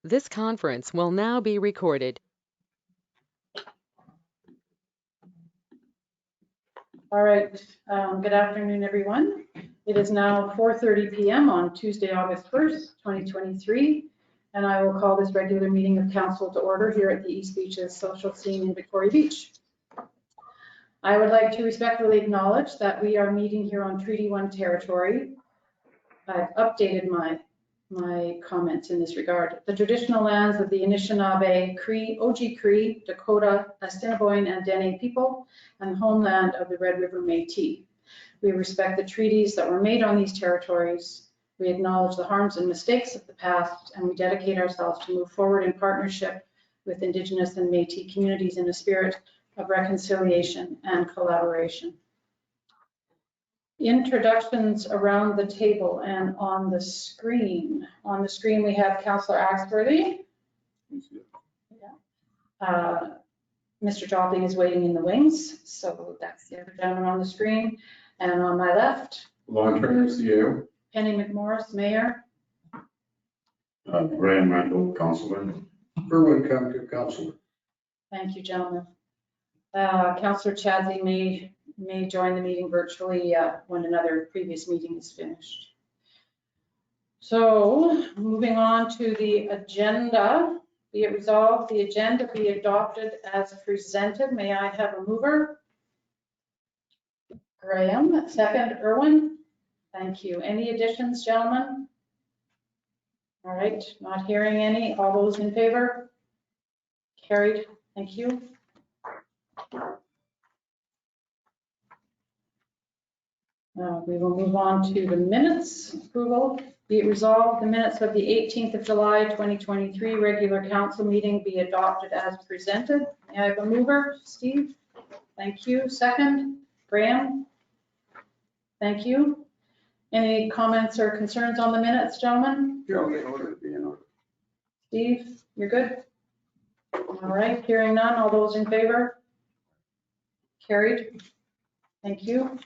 This conference will now be recorded. All right, good afternoon, everyone. It is now 4:30 p.m. on Tuesday, August 1st, 2023, and I will call this regular meeting of council to order here at the East Beaches Social Scene in Victoria Beach. I would like to respectfully acknowledge that we are meeting here on Treaty 1 territory. I've updated my comments in this regard. The traditional lands of the Anishinaabe, Cree, Oji-Cree, Dakota, Assiniboine, and Dene people, and the homeland of the Red River Métis. We respect the treaties that were made on these territories. We acknowledge the harms and mistakes of the past, and we dedicate ourselves to move forward in partnership with Indigenous and Métis communities in a spirit of reconciliation and collaboration. Introductions around the table and on the screen. On the screen, we have Councillor Axworthy. Mr. Jobling is waiting in the wings, so that's the other gentleman on the screen. And on my left, Long-term CEO. Penny McMorris, Mayor. Brian Randall, Councilman. Erwin County Councilor. Thank you, gentlemen. Councillor Chadsey may join the meeting virtually when another previous meeting is finished. So moving on to the agenda, be it resolved, the agenda be adopted as presented. May I have a mover? Graham, second, Erwin. Thank you. Any additions, gentlemen? All right, not hearing any. All those in favor? Carried. Thank you. We will move on to the minutes approval. Be it resolved, the minutes of the 18th of July, 2023 regular council meeting be adopted as presented. May I have a mover? Steve? Thank you. Second? Graham? Thank you. Any comments or concerns on the minutes, gentlemen? Steve, you're good? All right, hearing none. All those in favor? Carried. Thank you.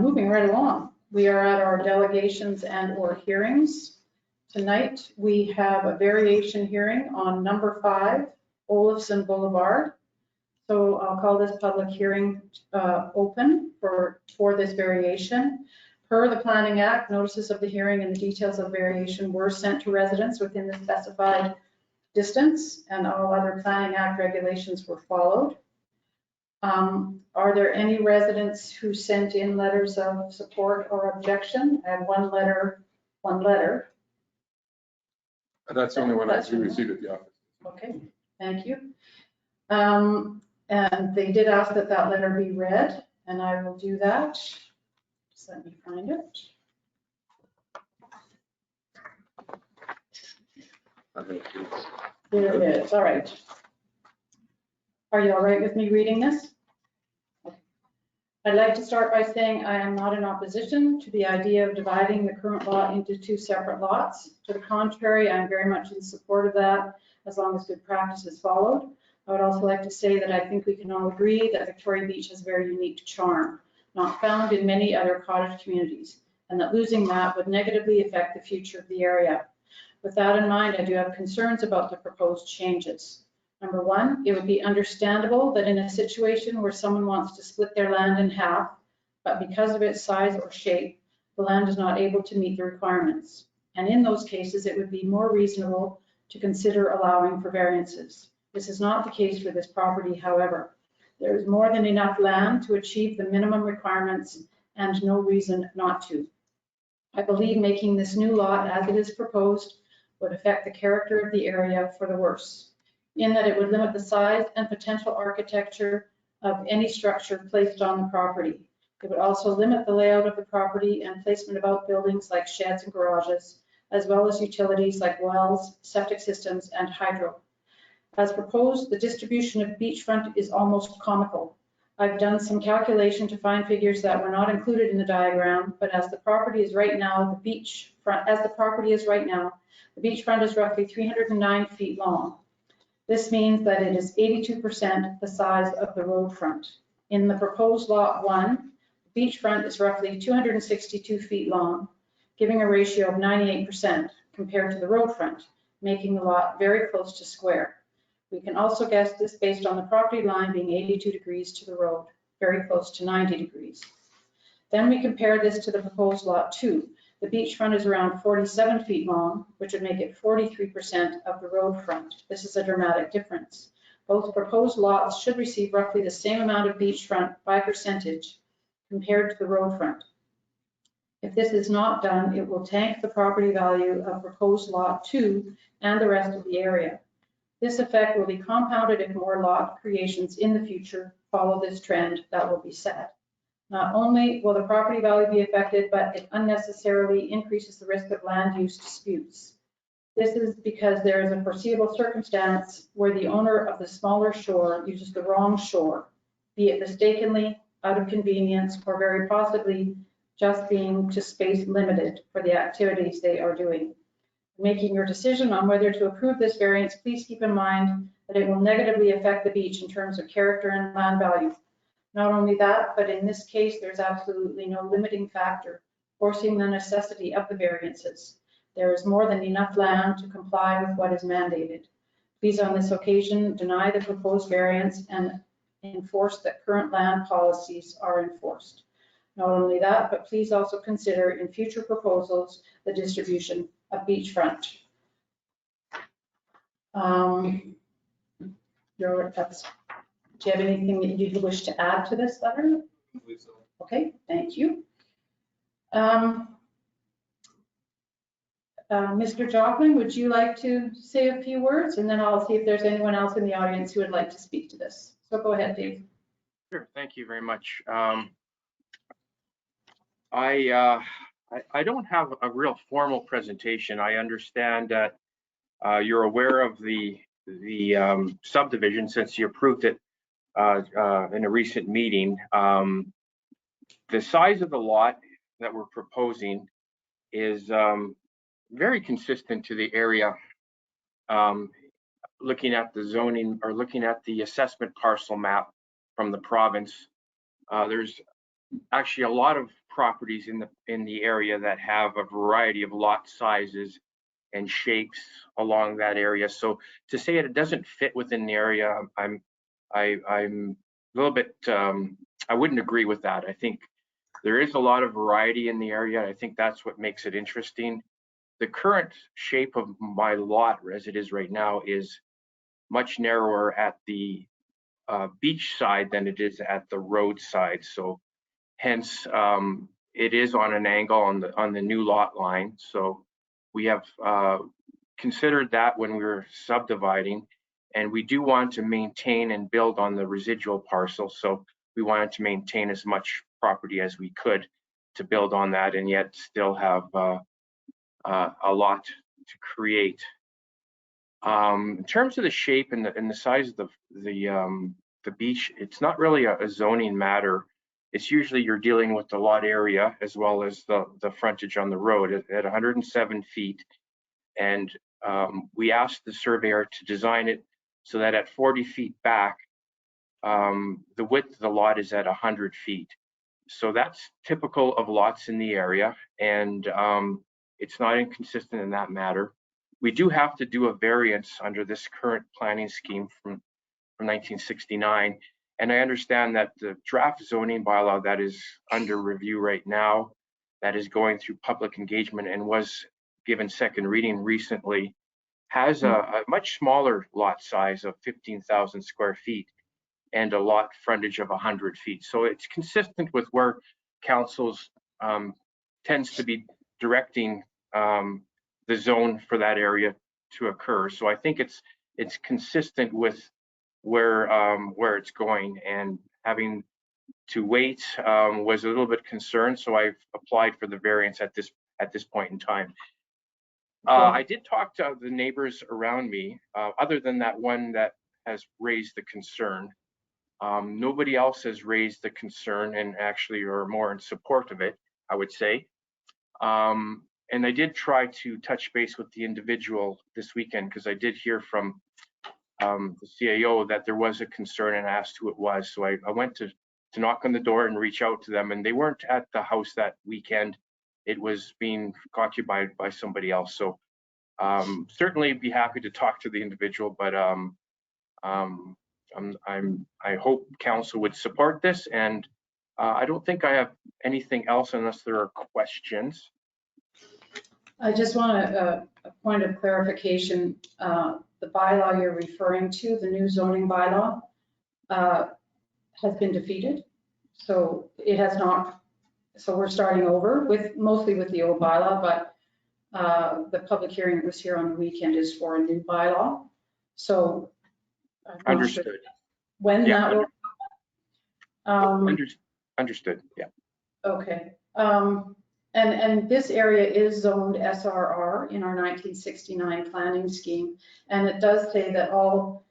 Moving right along, we are at our delegations and or hearings. Tonight, we have a variation hearing on number 5, Olafson Boulevard. So I'll call this public hearing open for this variation. Per the Planning Act, notices of the hearing and the details of variation were sent to residents within the specified distance, and all other Planning Act regulations were followed. Are there any residents who sent in letters of support or objection? I have one letter. That's the only one I received at the office. Okay, thank you. And they did ask that that letter be read, and I will do that. Just let me find it. There it is. All right. Are you all right with me reading this? I'd like to start by saying I am not in opposition to the idea of dividing the current lot into 2 separate lots. To the contrary, I'm very much in support of that, as long as good practice is followed. I would also like to say that I think we can all agree that Victoria Beach has a very unique charm, not found in many other cottage communities, and that losing that would negatively affect the future of the area. With that in mind, I do have concerns about the proposed changes. Number 1, it would be understandable that in a situation where someone wants to split their land in half, but because of its size or shape, the land is not able to meet the requirements. And in those cases, it would be more reasonable to consider allowing for variances. This is not the case for this property, however. There is more than enough land to achieve the minimum requirements and no reason not to. I believe making this new lot as it is proposed would affect the character of the area for the worse, in that it would limit the size and potential architecture of any structure placed on the property. It would also limit the layout of the property and placement of outbuildings like sheds and garages, as well as utilities like wells, septic systems, and hydro. As proposed, the distribution of beachfront is almost comical. I've done some calculation to find figures that were not included in the diagram, but as the property is right now, the beachfront is roughly 309 feet long. This means that it is 82% the size of the road front. In the proposed lot 1, the beachfront is roughly 262 feet long, giving a ratio of 98%. compared to the road front, making the lot very close to square. We can also guess this based on the property line being 82 degrees to the road, very close to 90 degrees. Then we compare this to the proposed lot 2. The beachfront is around 47 feet long, which would make it 43% of the road front. This is a dramatic difference. Both proposed lots should receive roughly the same amount of beachfront by percentage compared to the road front. If this is not done, it will tank the property value of proposed lot 2 and the rest of the area. This effect will be compounded if more lot creations in the future follow this trend that will be set. Not only will the property value be affected, but it unnecessarily increases the risk of land use disputes. This is because there is a foreseeable circumstance where the owner of the smaller shore uses the wrong shore, be it mistakenly, out of convenience, or very possibly just being to space limited for the activities they are doing. Making your decision on whether to approve this variance, please keep in mind that it will negatively affect the beach in terms of character and land value. Not only that, but in this case, there's absolutely no limiting factor forcing the necessity of the variances. There is more than enough land to comply with what is mandated. Please, on this occasion, deny the proposed variance and enforce that current land policies are enforced. Not only that, but please also consider in future proposals the distribution of beachfront. Do you have anything that you'd wish to add to this letter? I believe so. Okay, thank you. Mr. Joplin, would you like to say a few words? And then I'll see if there's anyone else in the audience who would like to speak to this. So go ahead, Dave. Sure, thank you very much. I don't have a real formal presentation. I understand that you're aware of the subdivision since you approved it in a recent meeting. The size of the lot that we're proposing is very consistent to the area. Looking at the zoning or looking at the assessment parcel map from the province, there's actually a lot of properties in the area that have a variety of lot sizes and shapes along that area. So to say it doesn't fit within the area, I'm a little bit, I wouldn't agree with that. I think there is a lot of variety in the area. I think that's what makes it interesting. The current shape of my lot as it is right now is much narrower at the beach side than it is at the road side. So hence it is on an angle on the new lot line. So we have considered that when we were subdividing, and we do want to maintain and build on the residual parcel. So we wanted to maintain as much property as we could to build on that and yet still have a lot to create. In terms of the shape and the size of the beach, it's not really a zoning matter. It's usually you're dealing with the lot area as well as the frontage on the road at 107 feet. And we asked the surveyor to design it so that at 40 feet back, the width of the lot is at 100 feet. So that's typical of lots in the area, and it's not inconsistent in that matter. We do have to do a variance under this current planning scheme from 1969. And I understand that the draft zoning bylaw that is under review right now, that is going through public engagement and was given second reading recently, has a much smaller lot size of 15,000 square feet and a lot frontage of 100 feet. So it's consistent with where councils tends to be directing the zone for that area to occur. So I think it's consistent with where it's going, and having to wait was a little bit concerned, so I've applied for the variance at this point in time. I did talk to the neighbors around me, other than that one that has raised the concern. Nobody else has raised the concern and actually are more in support of it, I would say. And I did try to touch base with the individual this weekend because I did hear from the CAO that there was a concern and asked who it was. So I went to knock on the door and reach out to them, and they weren't at the house that weekend. It was being occupied by somebody else. So certainly be happy to talk to the individual, but I hope council would support this, and I don't think I have anything else unless there are questions. I just want a point of clarification. The bylaw you're referring to, the new zoning bylaw, has been defeated. So it has not, so we're starting over with, mostly with the old bylaw, but the public hearing that was here on the weekend is for a new bylaw. So I'm not Understood. sure when Yeah, that will. Understood, yeah. Okay. And this area is zoned SRR in our 1969 planning scheme. And it does say that all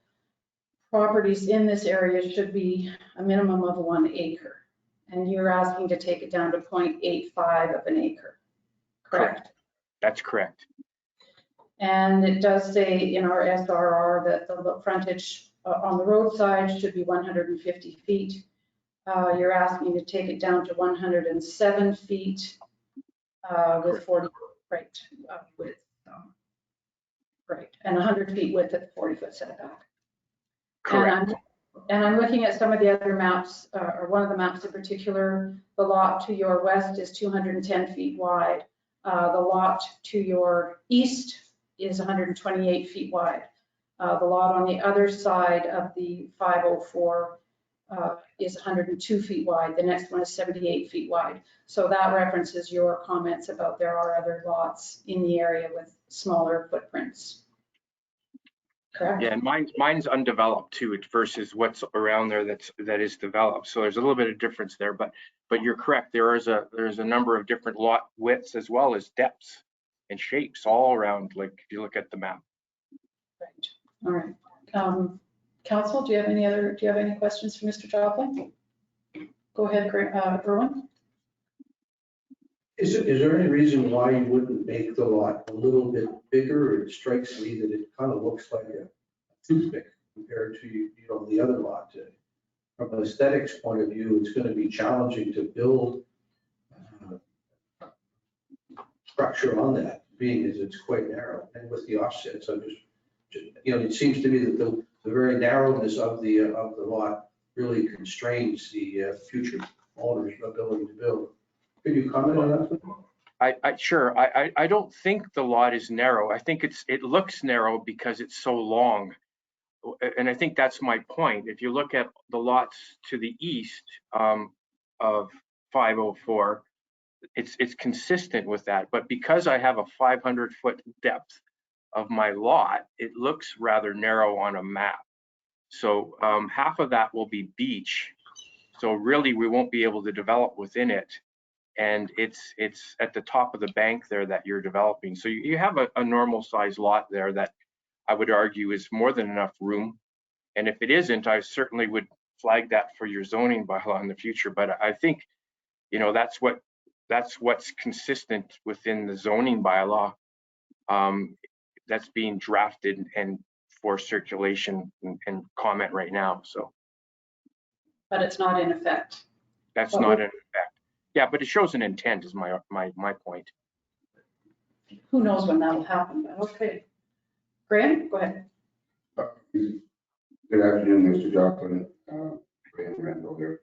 properties in this area should be a minimum of 1 acre. And you're asking to take it down to 0.85 of an acre, correct? That's correct. And it does say in our SRR that the frontage on the roadside should be 150 feet. You're asking to take it down to 107 feet with 40, right, width, right, and 100 feet width at the 40-foot setback. Correct. And I'm looking at some of the other maps, or one of the maps in particular. The lot to your west is 210 feet wide. The lot to your east is 128 feet wide. The lot on the other side of the 504 is 102 feet wide. The next one is 78 feet wide. So that references your comments about there are other lots in the area with smaller footprints. Correct? Yeah, and mine's undeveloped too versus what's around there that is developed. So there's a little bit of difference there, but you're correct. There's a number of different lot widths as well as depths and shapes all around. Like if you look at the map. Right. All right. Council, do you have any questions for Mr. Joplin? Go ahead, Erwin. Is there any reason why you wouldn't make the lot a little bit bigger? It strikes me that it kind of looks like a toothpick compared to, the other lot. From an aesthetics point of view, it's going to be challenging to build structure on that, being as it's quite narrow, and with the offsets. I'm just, it seems to me that the very narrowness of the lot really constrains the future owner's ability to build. Could you comment on that? Sure. I don't think the lot is narrow. I think it looks narrow because it's so long. And I think that's my point. If you look at the lots to the east of 504, it's consistent with that. But because I have a 500-foot depth of my lot, it looks rather narrow on a map. So half of that will be beach. So really, we won't be able to develop within it. And it's at the top of the bank there that you're developing. So you have a normal size lot there that I would argue is more than enough room. And if it isn't, I certainly would flag that for your zoning bylaw in the future. But I think, that's what's consistent within the zoning bylaw that's being drafted and for circulation and comment right now. So. But it's not in effect. That's not in effect. Yeah, but it shows an intent is my point. Who knows when that'll happen, but okay. Graham, go ahead. Good afternoon, Mr. Joplin. Graham Randall here.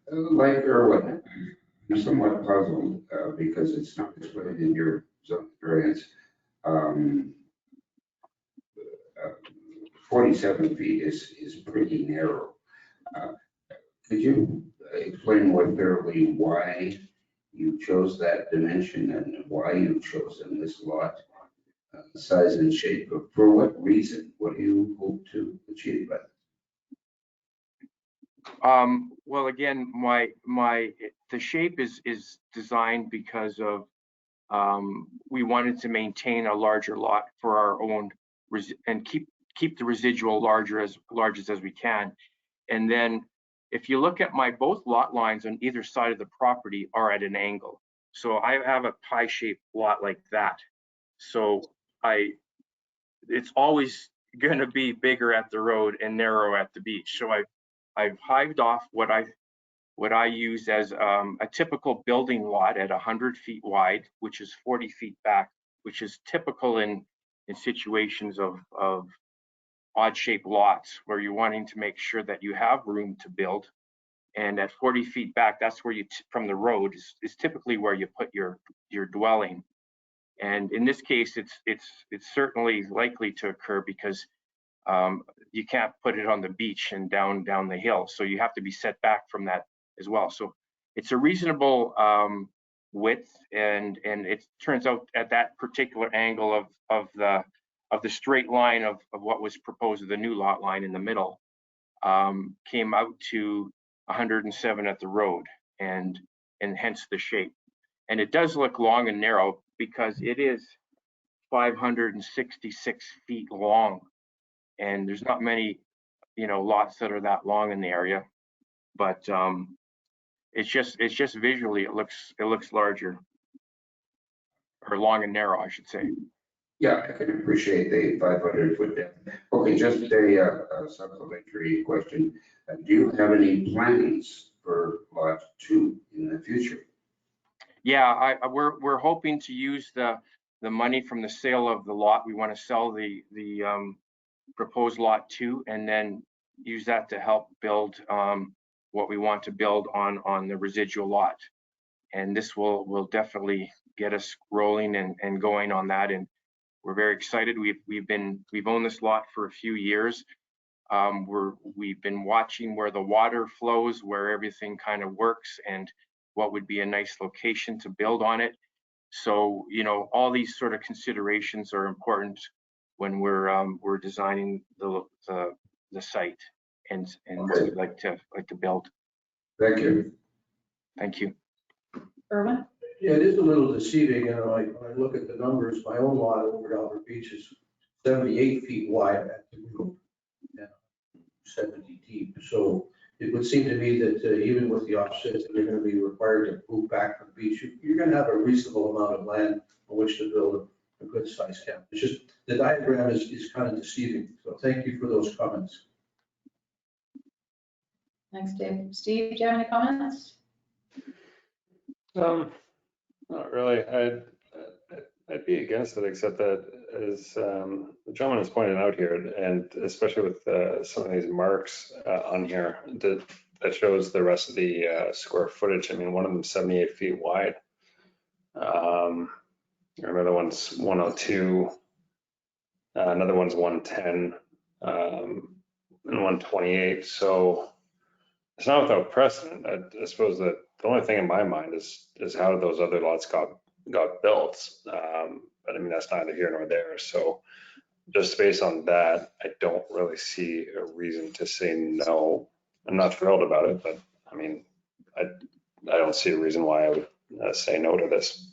Like Erwin, I'm somewhat puzzled because it's not displayed in your zone variance. 47 feet is pretty narrow. Could you explain more thoroughly why you chose that dimension and why you chose in this lot size and shape? For what reason? What do you hope to achieve by that? Well, again, the shape is designed because of we wanted to maintain a larger lot for our own and keep the residual large as we can. And then if you look at both lot lines on either side of the property are at an angle. So I have a pie-shaped lot like that. So it's always going to be bigger at the road and narrow at the beach. So I've hived off what I use as a typical building lot at 100 feet wide, which is 40 feet back which is typical in situations of odd shaped lots where you're wanting to make sure that you have room to build. And at 40 feet back, that's where you, from the road, is typically where you put your dwelling. And in this case, it's certainly likely to occur because you can't put it on the beach and down the hill. So you have to be set back from that as well. So it's a reasonable width, and it turns out at that particular angle of the straight line of what was proposed, the new lot line in the middle, came out to 107 at the road, and hence the shape. And it does look long and narrow because it is 566 feet long, and there's not many, lots that are that long in the area. But it's just visually it looks larger, or long and narrow, I should say. Yeah, I can appreciate the 500-foot depth. Okay, just a supplementary question. Do you have any plans for lot 2 in the future? Yeah, we're hoping to use the money from the sale of the lot. We want to sell the proposed lot 2 and then use that to help build what we want to build on the residual lot. And this will definitely get us rolling and going on that. And we're very excited. We've owned this lot for a few years. We've been watching where the water flows, where everything kind of works, and what would be a nice location to build on it. So, all these sort of considerations are important when we're designing the site and what we'd like to build. Thank you. Thank you. Irwin? Yeah, it is a little deceiving, when I look at the numbers, my own lot over at Albert Beach is 78 feet wide at the roof, and 70 deep. So it would seem to me that even with the offsets that are going to be required to move back from the beach, you're going to have a reasonable amount of land on which to build a good sized camp. It's just, the diagram is kind of deceiving. So thank you for those comments. Thanks, Dave. Steve, do you have any comments? Not really. I'd be against it, except that, as the gentleman has pointed out here, and especially with some of these marks on here that shows the rest of the square footage. I mean, one of them 78 feet wide. Another one's 102. Another one's 110 and 128. So it's not without precedent. I suppose that the only thing in my mind is how those other lots got built. But I mean, that's neither here nor there. So just based on that, I don't really see a reason to say no. I'm not thrilled about it, but I mean, I don't see a reason why I would say no to this.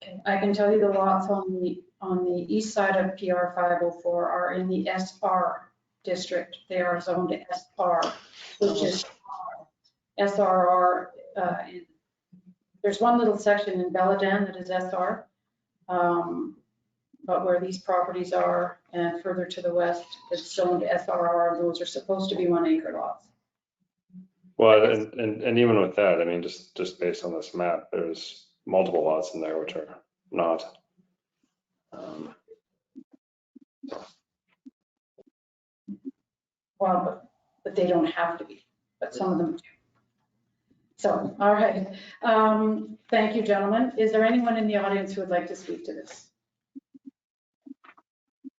Okay, I can tell you the lots on the east side of PR 504 are in the SR district. They are zoned to SR, which is SRR. There's one little section in Beladan that is SR, but where these properties are and further to the west, it's zoned to SRR. Those are supposed to be 1 acre lots. Well, and even with that, I mean, just based on this map, there's multiple lots in there which are not. Well, but they don't have to be, but some of them do. So, all right. Thank you, gentlemen. Is there anyone in the audience who would like to speak to this?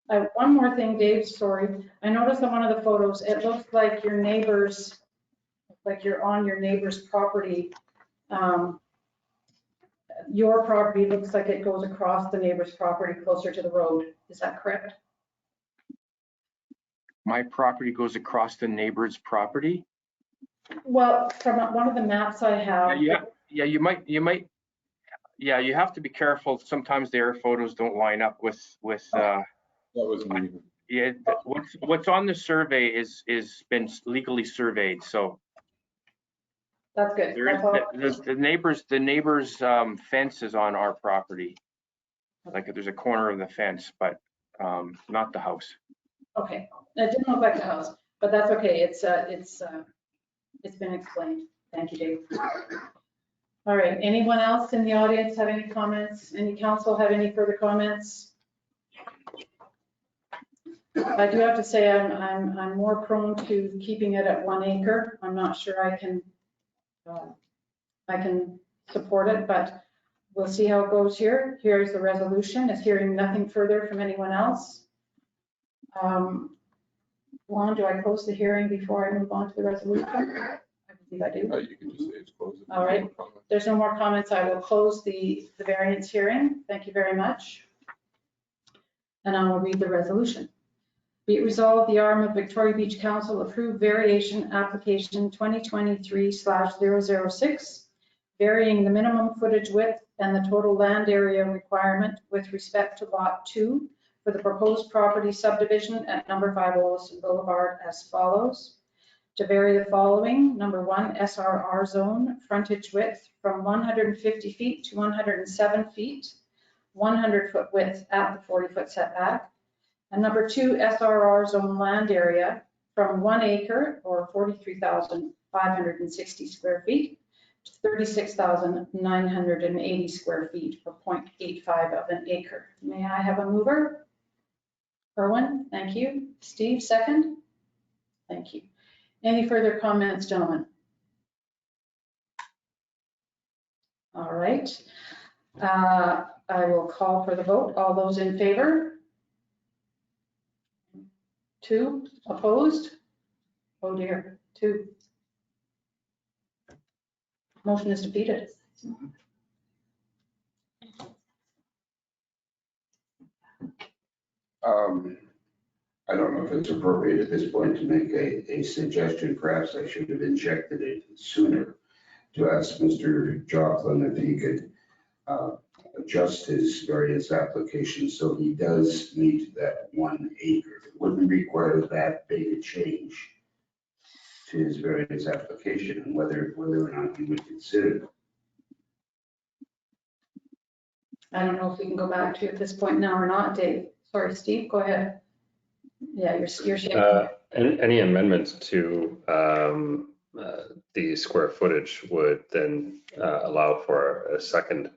One more thing, Dave, sorry. I noticed on one of the photos, it looks like your neighbor's, like you're on your neighbor's property. Your property looks like it goes across the neighbor's property closer to the road. Is that correct? My property goes across the neighbor's property. Well, from one of the maps I have. Yeah, you might. Yeah, you have to be careful. Sometimes the air photos don't line up with. That was me. Yeah, what's on the survey is been legally surveyed. So That's good. there is the neighbor's fence is on our property. Like there's a corner of the fence, but not the house. Okay, it didn't look like the house, but that's okay. It's been explained. Thank you, Dave. All right, anyone else in the audience have any comments? Any council have any further comments? I do have to say I'm more prone to keeping it at 1 acre. I'm not sure I can support it, but we'll see how it goes here. Here's the resolution. Is hearing nothing further from anyone else. Juan, do I close the hearing before I move on to the resolution? I believe I do. You can just say it's closed. All right. There's no more comments. I will close the variance hearing. Thank you very much. And I will read the resolution. Be it resolved, the Yarmouth Victoria Beach Council approved variation application 2023/006, varying the minimum footage width and the total land area requirement with respect to Lot 2 for the proposed property subdivision at number 5 Olison Boulevard as follows. To vary the following: number 1, SRR zone, frontage width from 150 feet to 107 feet, 100-foot width at the 40-foot setback. And number 2, SRR zone land area from 1 acre or 43,560 square feet to 36,980 square feet or 0.85 of an acre. May I have a mover? Erwin, thank you. Steve, second. Thank you. Any further comments, gentlemen? All right. I will call for the vote. All those in favor? 2 opposed? Oh dear, 2. Motion is defeated. I don't know if it's appropriate at this point to make a suggestion. Perhaps I should have injected it sooner to ask Mr. Jocelyn if he could adjust his variance application so he does meet that 1 acre. It wouldn't require that big a change to his variance application, and whether or not he would consider it. I don't know if we can go back to at this point now or not, Dave. Sorry, Steve, go ahead. Yeah, you're shaking. Any amendments to the square footage would then allow for a second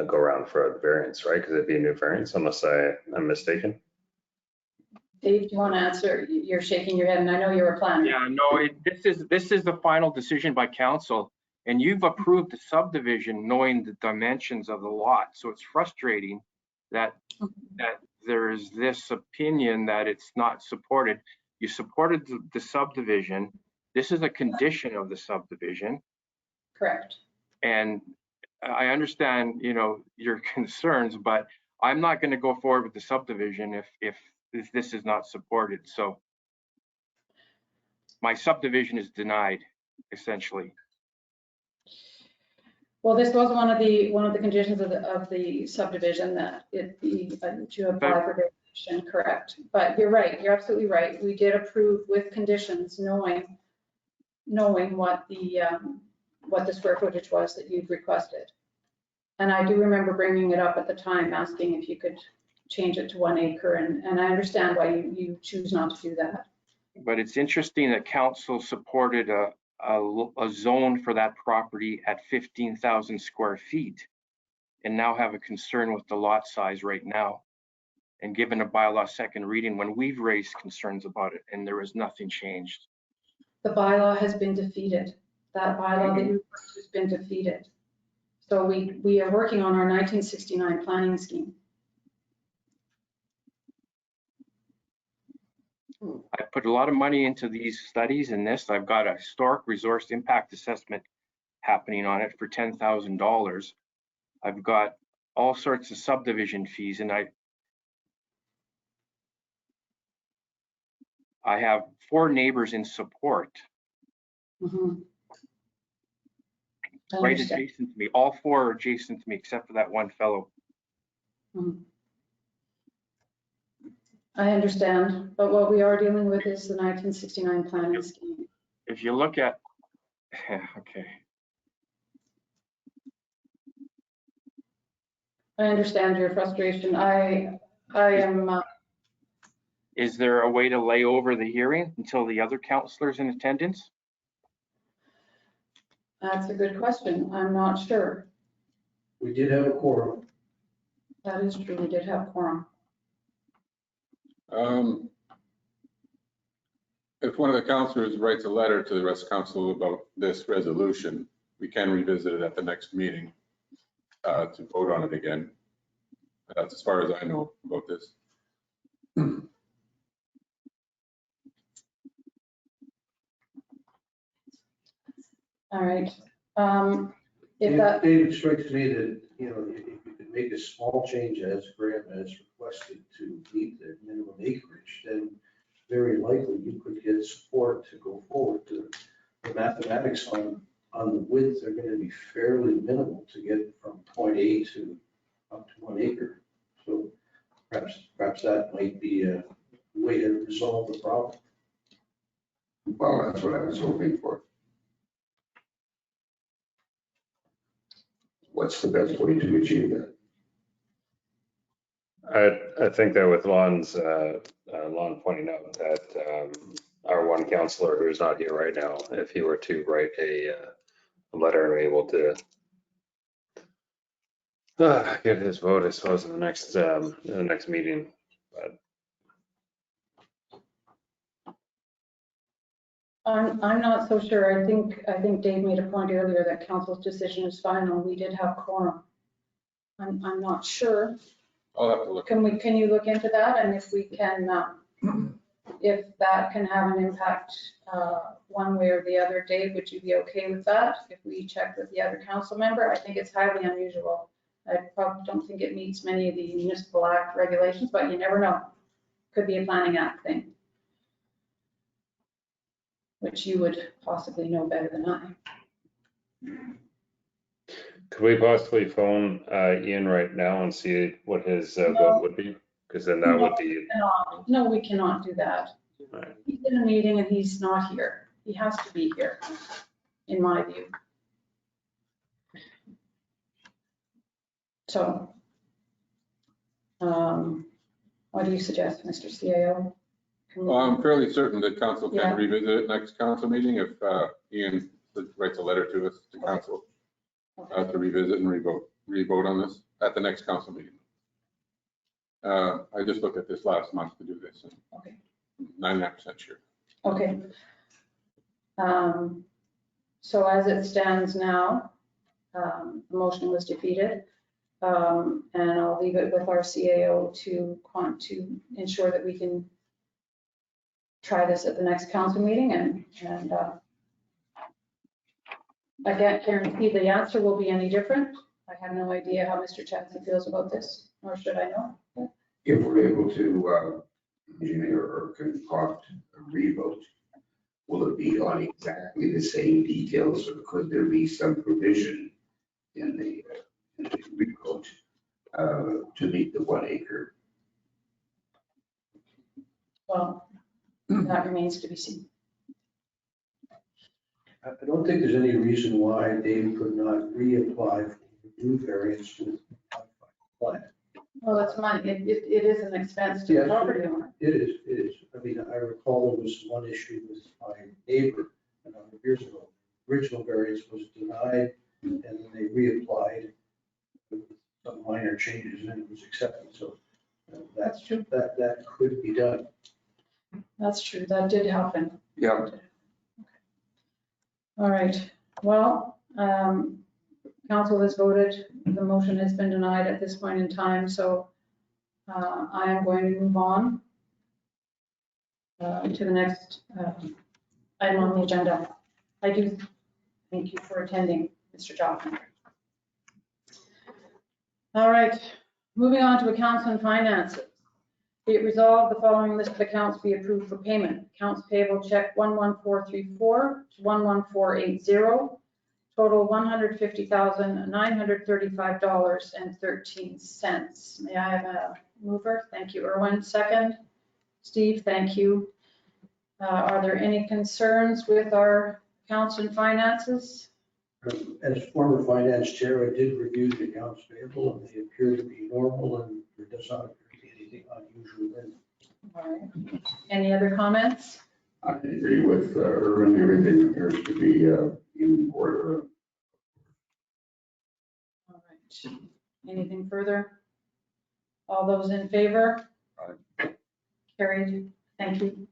go around for a variance, right? Because it'd be a new variance unless I'm mistaken. Dave, do you want to answer? You're shaking your head, and I know you're a planner. Yeah, no, this is the final decision by council, and you've approved the subdivision knowing the dimensions of the lot. So it's frustrating that there is this opinion that it's not supported. You supported the subdivision. This is a condition of the subdivision. Correct. And I understand, your concerns, but I'm not going to go forward with the subdivision if this is not supported. So my subdivision is denied, essentially. Well, this was one of the conditions of the subdivision, that it be to apply for variation, correct? But you're right, you're absolutely right. We did approve with conditions, knowing what the square footage was that you'd requested. And I do remember bringing it up at the time, asking if you could change it to 1 acre, and I understand why you choose not to do that. But it's interesting that council supported a zone for that property at 15,000 square feet and now have a concern with the lot size right now, and given a bylaw second reading when we've raised concerns about it and there was nothing changed. The bylaw has been defeated. That bylaw that you requested has been defeated. So we are working on our 1969 planning scheme. I put a lot of money into these studies and this. I've got a historic resource impact assessment happening on it for $10,000. I've got all sorts of subdivision fees, and I have 4 neighbors in support. Mm-hmm. Right adjacent to me. All 4 are adjacent to me except for that one fellow. Mm-hmm. I understand, but what we are dealing with is the 1969 planning scheme. If you look at, okay. I understand your frustration. I am. Is there a way to lay over the hearing until the other counselors in attendance? That's a good question. I'm not sure. We did have a quorum. That is true. We did have quorum. If one of the councilors writes a letter to the rest of council about this resolution, we can revisit it at the next meeting to vote on it again. That's as far as I know about this. All right. If that, David, strikes me that, you know, if you could make a small change as Graham has requested to meet the minimum acreage, then very likely you could get support to go forward. The mathematics on the width are going to be fairly minimal to get from point A to up to 1 acre. So perhaps that might be a way to resolve the problem. Well, that's what I was hoping for. What's the best way to achieve that? I think that with Lon's, Lon pointing out that our one counselor who's not here right now, if he were to write a letter and be able to get his vote, I suppose, in the next meeting. But I'm not so sure. I think Dave made a point earlier that council's decision is final. We did have quorum. I'm not sure. I'll have to look. Can you look into that? And if we can, if that can have an impact one way or the other, Dave, would you be okay with that? If we check with the other council member, I think it's highly unusual. I probably don't think it meets many of the municipal act regulations, but you never know. Could be a planning act thing, which you would possibly know better than I. could we possibly phone Ian right now and see what his vote would be? Because then that would be. No, we cannot do that. Right. He's in a meeting and he's not here. He has to be here, in my view. So, what do you suggest, Mr. CAO? Can we- Well, I'm fairly certain that council Yeah. can revisit it next council meeting if Ian writes a letter to us, to council, Okay. to revisit and re-vote on this at the next council meeting. I just looked at this last month to do this, and Okay. 99% sure. Okay. So as it stands now, the motion was defeated. And I'll leave it with our CAO to ensure that we can try this at the next council meeting and I can't guarantee the answer will be any different. I have no idea how Mr. Chadsey feels about this, nor should I know. If we're able to engineer or concoct a revote, will it be on exactly the same details, or could there be some provision in the revote to meet the 1 acre? Well, that remains to be seen. I don't think there's any reason why Dave could not reapply for the new variance with modified plan. Well, that's money. It is an expense to the Yes. property owner. It is. I mean, I recall there was one issue with my neighbor a number of years ago. Original variance was denied and then they reapplied with some minor changes and it was accepted. So That's true. that could be done. That's true. That did happen. Yeah. All right. Well, council has voted. The motion has been denied at this point in time. So I am going to move on to the next item on the agenda. I do thank you for attending, Mr. Johnson. All right. Moving on to accounts and finances. Be it resolved, the following list of accounts be approved for payment. Accounts payable check 11434 to 11480, total $150,935.13. May I have a mover? Thank you, Erwin. Second. Steve, thank you. Are there any concerns with our accounts and finances? As former finance chair, I did review the accounts payable and they appear to be normal and there does not appear to be anything unusual in them. All right. Any other comments? I agree with Erwin. Everything appears to be in order. Anything further? All those in favor? Carried. Thank you.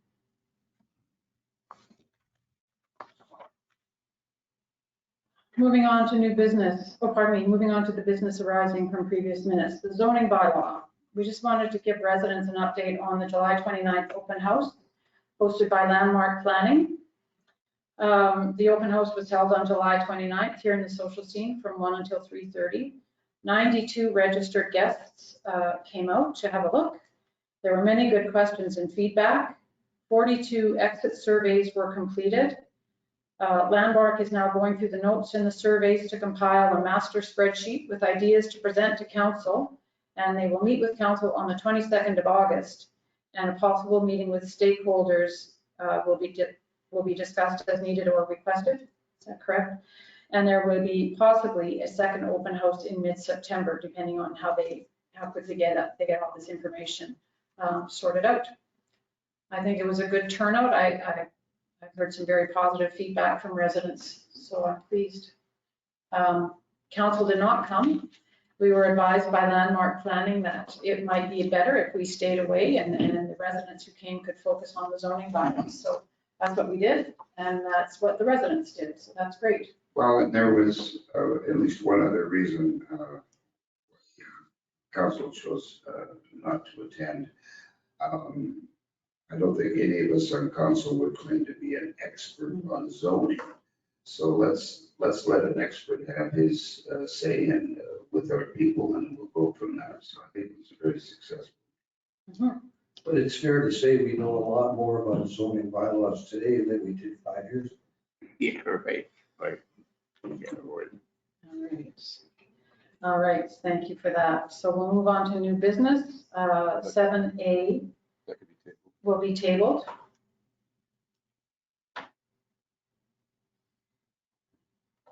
Moving on to new business, moving on to the business arising from previous minutes, the zoning bylaw. We just wanted to give residents an update on the July 29th open house hosted by Landmark Planning. The open house was held on July 29th here in the social scene from 1 until 3:30. 92 registered guests came out to have a look. There were many good questions and feedback. 42 exit surveys were completed. Landmark is now going through the notes in the surveys to compile a master spreadsheet with ideas to present to council, and they will meet with council on the 22nd of August, and a possible meeting with stakeholders will be discussed as needed or requested. Is that correct? And there will be possibly a second open house in mid-September, depending on how quickly they get all this information sorted out. I think it was a good turnout. I've heard some very positive feedback from residents, so I'm pleased. Council did not come. We were advised by Landmark Planning that it might be better if we stayed away and the residents who came could focus on the zoning bylaws. So that's what we did, and that's what the residents did, so that's great. Well, and there was at least one other reason council chose not to attend. I don't think any of us on council would claim to be an expert on zoning. So let's let an expert have his say and with our people, and we'll go from there. So I think it was very successful. Mm-hmm. But it's fair to say we know a lot more about zoning bylaws today than we did 5 years ago. Yeah, right. Yeah, right. All right, thank you for that. So we'll move on to new business. 7A That could be tabled. will be tabled.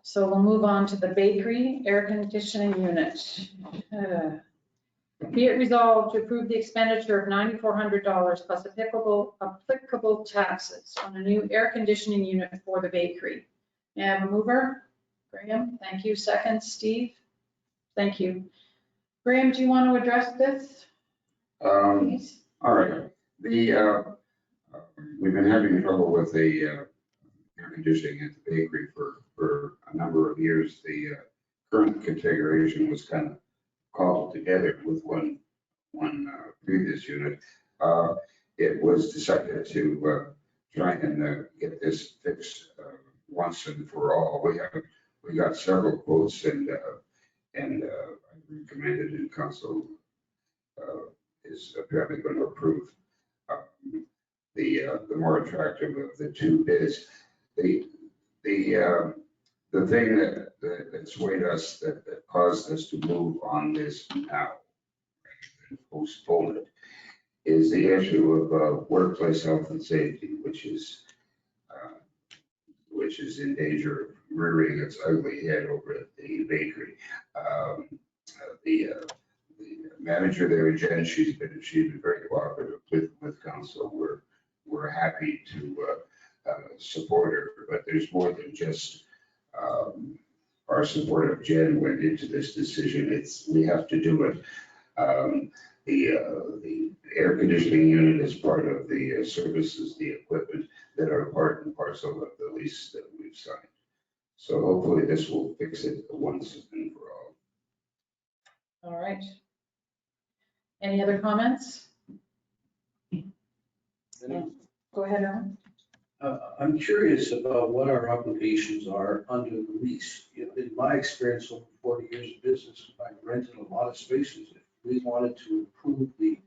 So we'll move on to the bakery air conditioning unit. Be it resolved to approve the expenditure of $9,400 plus applicable taxes on a new air conditioning unit for the bakery. May I have a mover? Graham, thank you. Second, Steve? Thank you. Graham, do you want to address this? Please? All right. We've been having trouble with the air conditioning at the bakery for a number of years. The current configuration was kind of cobbled together with one previous unit. It was decided to try and get this fixed once and for all. We got several quotes, and I recommended, and council is apparently going to approve the more attractive of the two bids. The thing that swayed us, that caused us to move on this now and postpone it, is the issue of workplace health and safety, which is in danger of rearing its ugly head over at the bakery. The manager there, Jen, she's been very cooperative with council. We're happy to support her, but there's more than just our support of Jen went into this decision. We have to do it. The air conditioning unit is part of the services, the equipment that are part and parcel of the lease that we've signed. So hopefully this will fix it once and for all. All right. Any other comments? Go ahead, Aaron. I'm curious about what our obligations are under the lease. You know, in my experience over 40 years of business, I've rented a lot of spaces. If we wanted to improve the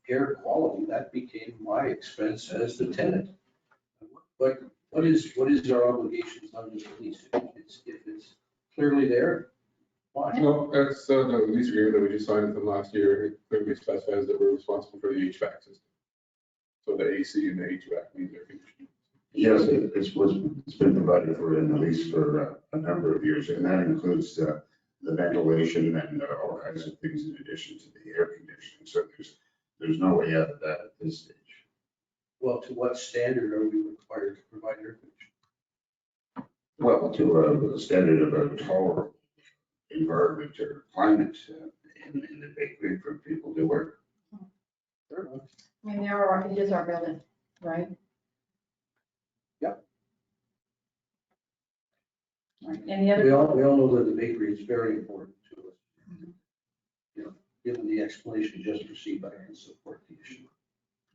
air quality, that became my expense as the tenant. But what is our obligations under the lease? If it's clearly there, why? No, that's the lease agreement that we just signed with them last year. It clearly specifies that we're responsible for the HVAC system. So the AC and the HVAC means air conditioning. Yes, it's been provided for in the lease for a number of years, and that includes the ventilation and all kinds of things in addition to the air conditioning. So there's no way out of that at this stage. Well, to what standard are we required to provide air conditioning? Well, to a standard of a tolerable environment or climate in the bakery for people to work. I mean, it is our building, right? Yep. All right, any other? We all know that the bakery is very important to us. You know, given the explanation just received, I can support the issue.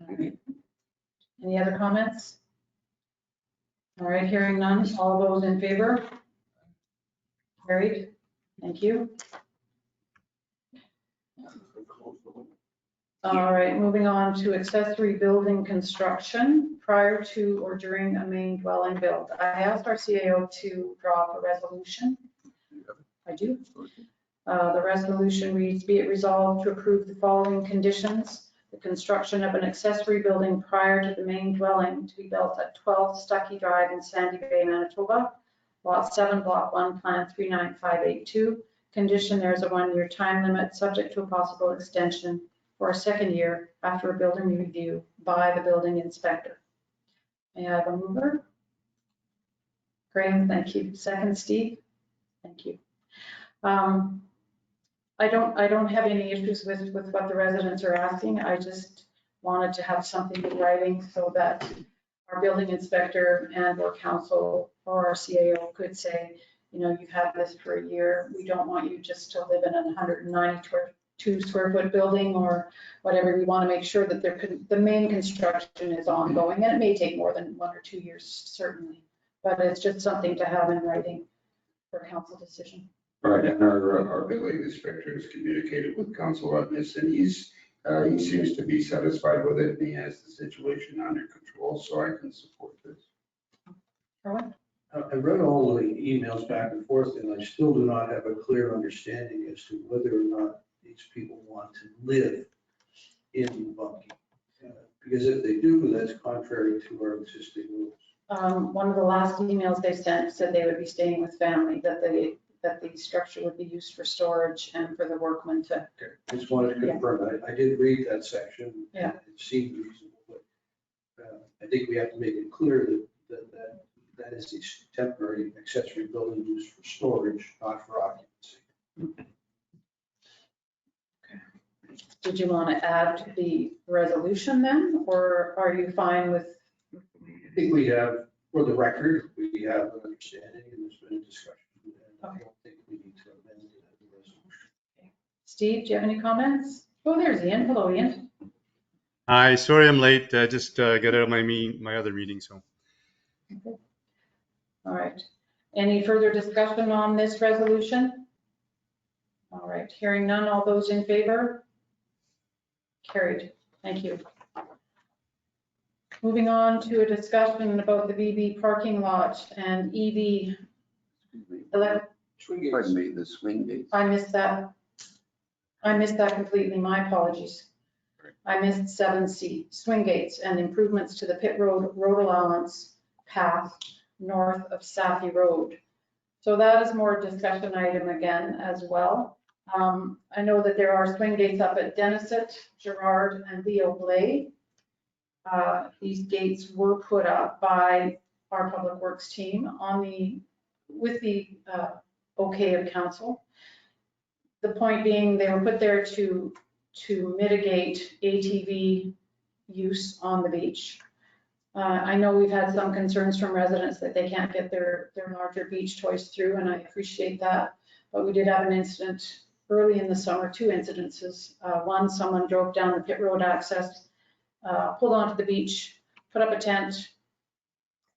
All right. Any other comments? All right, hearing none, all those in favor? Carried, thank you. All right, moving on to accessory building construction prior to or during a main dwelling build. I asked our CAO to draw up a resolution. I do. The resolution reads, be it resolved to approve the following conditions. The construction of an accessory building prior to the main dwelling to be built at 12 Stuckey Drive in Sandy Bay, Manitoba. Lot 7, Block 1, Plan 39582. Condition, there is a 1-year time limit subject to a possible extension for a 2nd year after a building review by the building inspector. May I have a mover? Graham, thank you. Second, Steve? Thank you. I don't have any issues with what the residents are asking. I just wanted to have something in writing so that our building inspector and or council or our CAO could say, you know, you've had this for a year. We don't want you just to live in a 192 square foot building or whatever. We want to make sure that the main construction is ongoing, and it may take more than 1 or 2 years, certainly, but it's just something to have in writing for council decision. Right, and our building inspector has communicated with council on this, and he seems to be satisfied with it, and he has the situation under control, so I can support this. Erwin? I read all the emails back and forth, and I still do not have a clear understanding as to whether or not these people want to live in Bunkie. Because if they do, that's contrary to our existing rules. One of the last emails they sent said they would be staying with family, that the structure would be used for storage and for the workmen to. Okay, just wanted to confirm. I did read that section. Yeah. It seemed reasonable, but I think we have to make it clear that is a temporary accessory building used for storage, not for occupancy. Did you want to add to the resolution then, or are you fine with? I think we have, for the record, we have an understanding and there's been a discussion. And I don't think we need to amend the resolution. Steve, do you have any comments? Oh, there's Ian. Hello, Ian. Hi, sorry I'm late. I just got out of my other meeting, so. Okay. All right. Any further discussion on this resolution? All right, hearing none, all those in favor? Carried. Thank you. Moving on to a discussion about the VB parking lot and EV. Pardon me, the swing gates. I missed that. I missed that completely. My apologies. I missed 7C, swing gates and improvements to the pit road allowance path north of Safi Road. So that is more discussion item again as well. I know that there are swing gates up at Denisett, Gerard, and Leo Blade. These gates were put up by our public works team with the okay of council. The point being, they were put there to mitigate ATV use on the beach. I know we've had some concerns from residents that they can't get their larger beach toys through, and I appreciate that. But we did have an incident early in the summer, 2 incidences. One, someone drove down the pit road access, pulled onto the beach, put up a tent,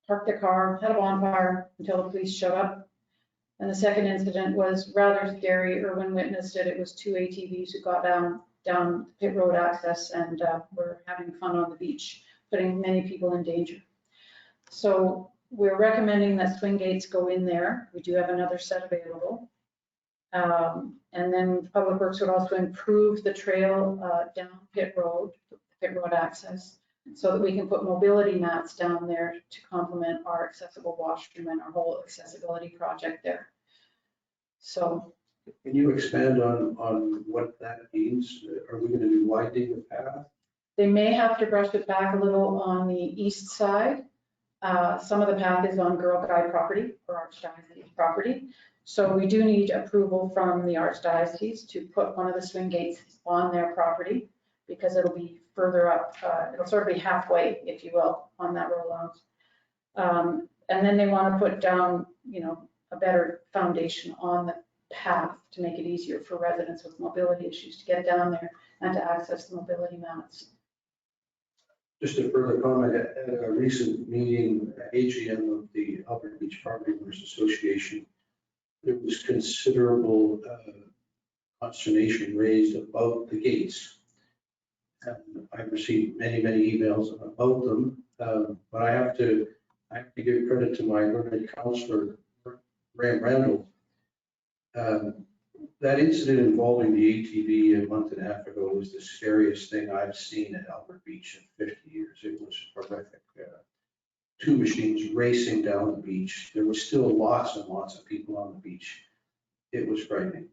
parked the car, had a bonfire until the police showed up. And the second incident was rather scary. Erwin witnessed it. It was 2 ATVs who got down pit road access and were having fun on the beach, putting many people in danger. So we're recommending that swing gates go in there. We do have another set available. And then Public Works would also improve the trail down pit road access, so that we can put mobility mats down there to complement our accessible washroom and our whole accessibility project there. So. Can you expand on what that means? Are we going to be widening the path? They may have to brush it back a little on the east side. Some of the path is on Girl Guide property or Archdiocese property. So we do need approval from the Archdiocese to put one of the swing gates on their property because it'll be further up, it'll sort of be halfway, if you will, on that row lounge. And then they want to put down, a better foundation on the path to make it easier for residents with mobility issues to get down there and to access the mobility mats. Just a further comment, at a recent meeting, AGM of the Albert Beach Property Owners Association, there was considerable consternation raised about the gates. And I've received many, many emails about them, but I have to give credit to my learned counselor, Graham Randall. That incident involving the ATV a month and a half ago was the scariest thing I've seen at Albert Beach in 50 years. It was horrific. Two machines racing down the beach. There were still lots and lots of people on the beach. It was frightening.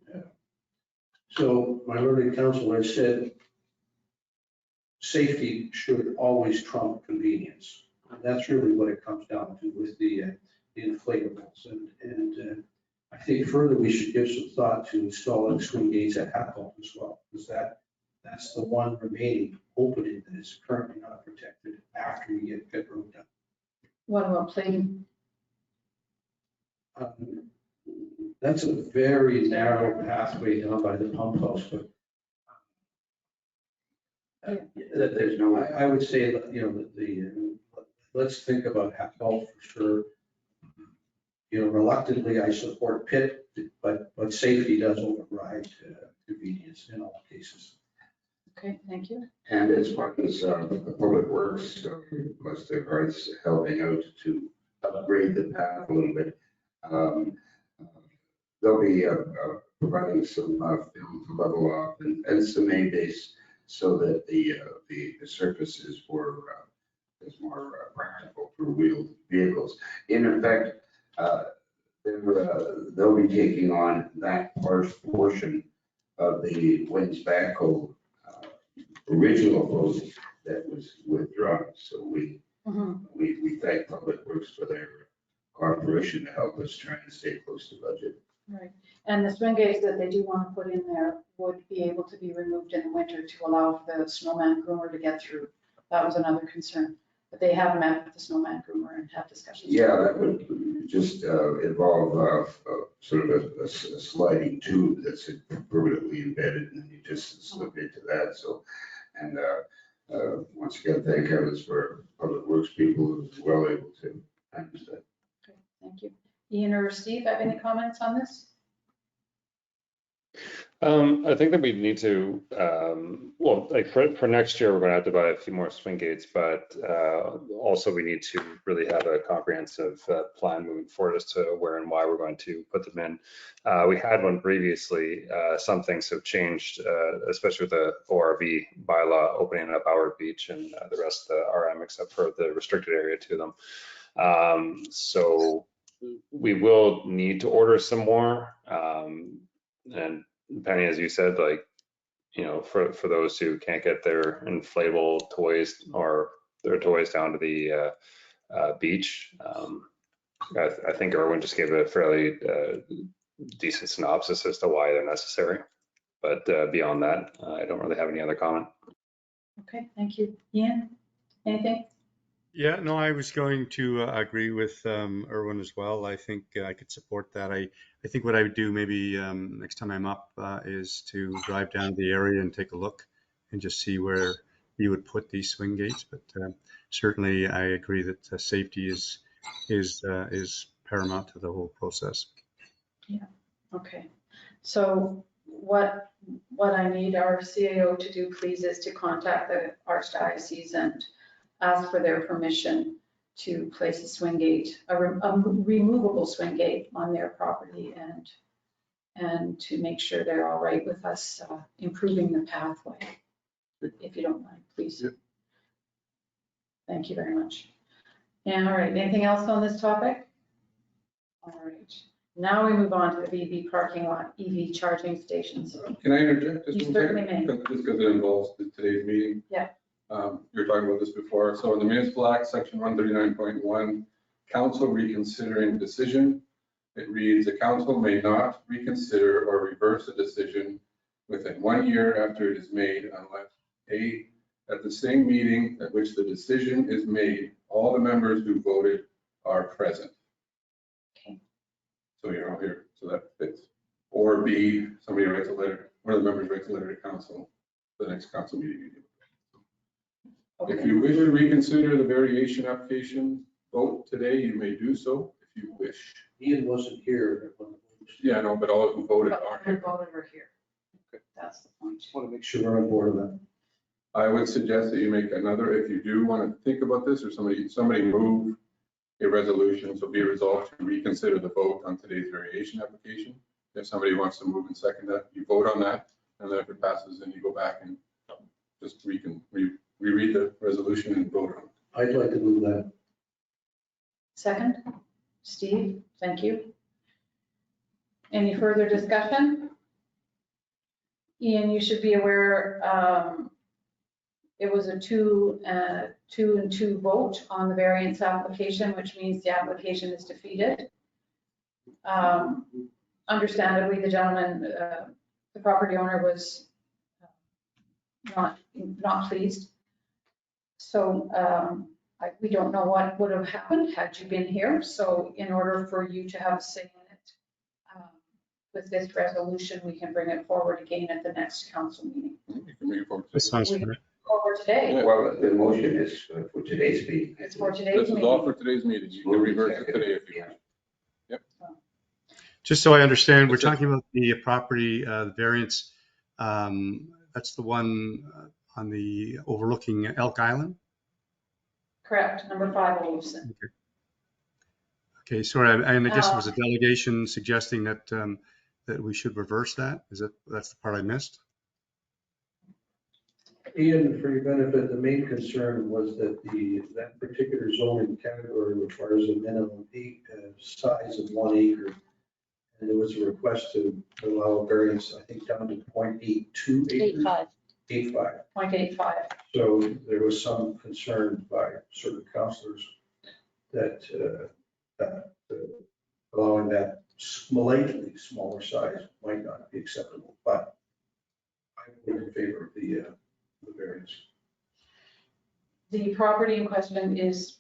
So my learned counselor said, safety should always trump convenience. And that's really what it comes down to with the inflatables. And I think further we should give some thought to installing swing gates at Hatfield as well, because that's the one remaining opening that is currently not protected after we get Pit Road done. What about plating? That's a very narrow pathway down by the pump house, but There's no, I would say, let's think about Hatfield for sure. Reluctantly, I support Pitt, but safety does override convenience in all cases. Okay, thank you. and as far as the Public Works, must have hearts helping out to upgrade the path a little bit. They'll be providing some film to level off and some A-base so that the surface is more practical for wheeled vehicles. In effect, they'll be taking on that portion of the Wins Backhoe original proposal that was withdrawn. So we thank Public Works for their cooperation to help us try and stay close to budget. Right. And the swing gates that they do want to put in there would be able to be removed in the winter to allow for the snowman groomer to get through. That was another concern. But they have met with the snowman groomer and have discussions. Yeah, that would just involve sort of a sliding tube that's permanently embedded, and you just slip into that. So, and once again, thank heavens for Public Works people who are well able to manage that. Okay, thank you. Ian or Steve, have any comments on this? I think that we need to, well, like for next year, we're going to have to buy a few more swing gates, but also we need to really have a comprehensive plan moving forward as to where and why we're going to put them in. We had one previously. Some things have changed, especially with the ORV bylaw opening up Howard Beach and the rest of the RM except for the restricted area to them. So we will need to order some more. And Penny, as you said, like, for those who can't get their inflatable toys or their toys down to the beach, I think Erwin just gave a fairly decent synopsis as to why they're necessary. But beyond that, I don't really have any other comment. Okay, thank you. Ian, anything? Yeah, no, I was going to agree with Erwin as well. I think I could support that. I think what I would do maybe next time I'm up is to drive down to the area and take a look and just see where you would put these swing gates. But certainly I agree that safety is paramount to the whole process. Yeah, okay. So what I need our CAO to do, please, is to contact the Archdiocese and ask for their permission to place a swing gate, a removable swing gate on their property, and to make sure they're all right with us improving the pathway, if you don't mind, please. Yep. Thank you very much. And all right, anything else on this topic? All right, now we move on to the VB parking lot EV charging stations. Can I interject just You one certainly second? may. Just because it involves today's meeting. Yeah. You were talking about this before. So in the Municipal Act, Section 139.1, council reconsidering decision. It reads, the council may not reconsider or reverse a decision within 1 year after it is made unless A, at the same meeting at which the decision is made, all the members who voted are present. Okay. So you're all here, so that fits. Or B, somebody writes a letter, one of the members writes a letter to council, the next council meeting. If Okay. you wish to reconsider the variation application, vote today, you may do so if you wish. Ian wasn't here. Yeah, I know, but all who voted But are who here. voted are here. That's the point. Just want to make sure we're on board with that. I would suggest that you make another, if you do want to think about this, or somebody move a resolution, so be resolved to reconsider the vote on today's variation application. If somebody wants to move and second that, you vote on that, and then if it passes, then you go back and just reread the resolution and vote on it. I'd like to move that. Second, Steve, thank you. Any further discussion? Ian, you should be aware, it was a 2-2 vote on the variance application, which means the application is defeated. Understandably, the gentleman, the property owner was not pleased. So we don't know what would have happened had you been here. So in order for you to have a say in it, with this resolution, we can bring it forward again at the next council meeting. You can bring it forward. That sounds We fair. can forward today. Well, the motion is for today's meeting. It's for today's This is all meeting. for today's meeting. You can reverse it today if you wish. Just so I understand, we're That's it. talking about the property, the variance. That's the one on the overlooking Elk Island? Correct, number 5, Olufsen. Okay, sorry, and I guess there was a delegation suggesting that, that we should reverse that? That's the part I missed? Ian, for your benefit, the main concern was that that particular zoning category requires a minimum size of 1 acre. And there was a request to allow a variance, I think, down to 0.82 acres. 85. 0.85. So there was some concern by certain councillors that allowing that slightly smaller size might not be acceptable, but I'm in favor of the variance. The property in question is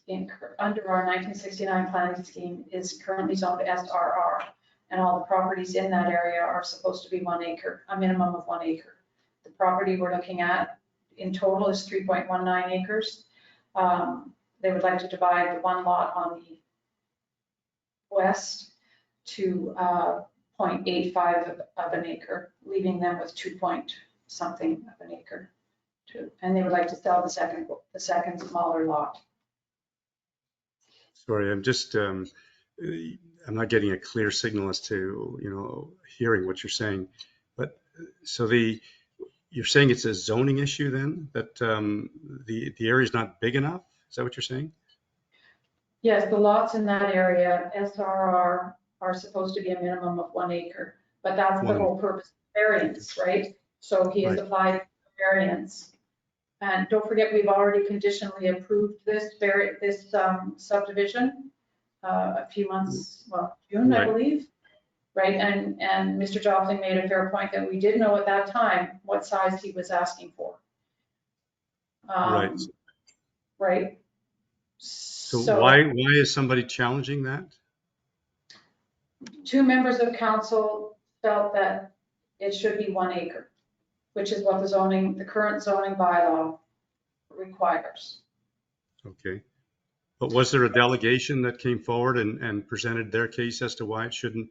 under our 1969 planning scheme is currently zoned SRR. And all the properties in that area are supposed to be 1 acre, a minimum of 1 acre. The property we're looking at in total is 3.19 acres. They would like to divide the one lot on the west to 0.85 of an acre, leaving them with 2 point something of an acre. And they would like to sell the second smaller lot. Sorry, I'm just, I'm not getting a clear signal as to, hearing what you're saying. But so you're saying it's a zoning issue then, that the area is not big enough? Is that what you're saying? Yes, the lots in that area, SRR, are supposed to be a minimum of 1 acre, but that's the whole purpose of variance, right? So he has applied for variance. And don't forget, we've already conditionally approved this subdivision a few months, June, I believe. Right, and Mr. Joffling made a fair point that we did know at that time what size he was asking for. Right. Right. So why is somebody challenging that? 2 members of council felt that it should be 1 acre, which is what the current zoning bylaw requires. Okay. But was there a delegation that came forward and presented their case as to why it shouldn't,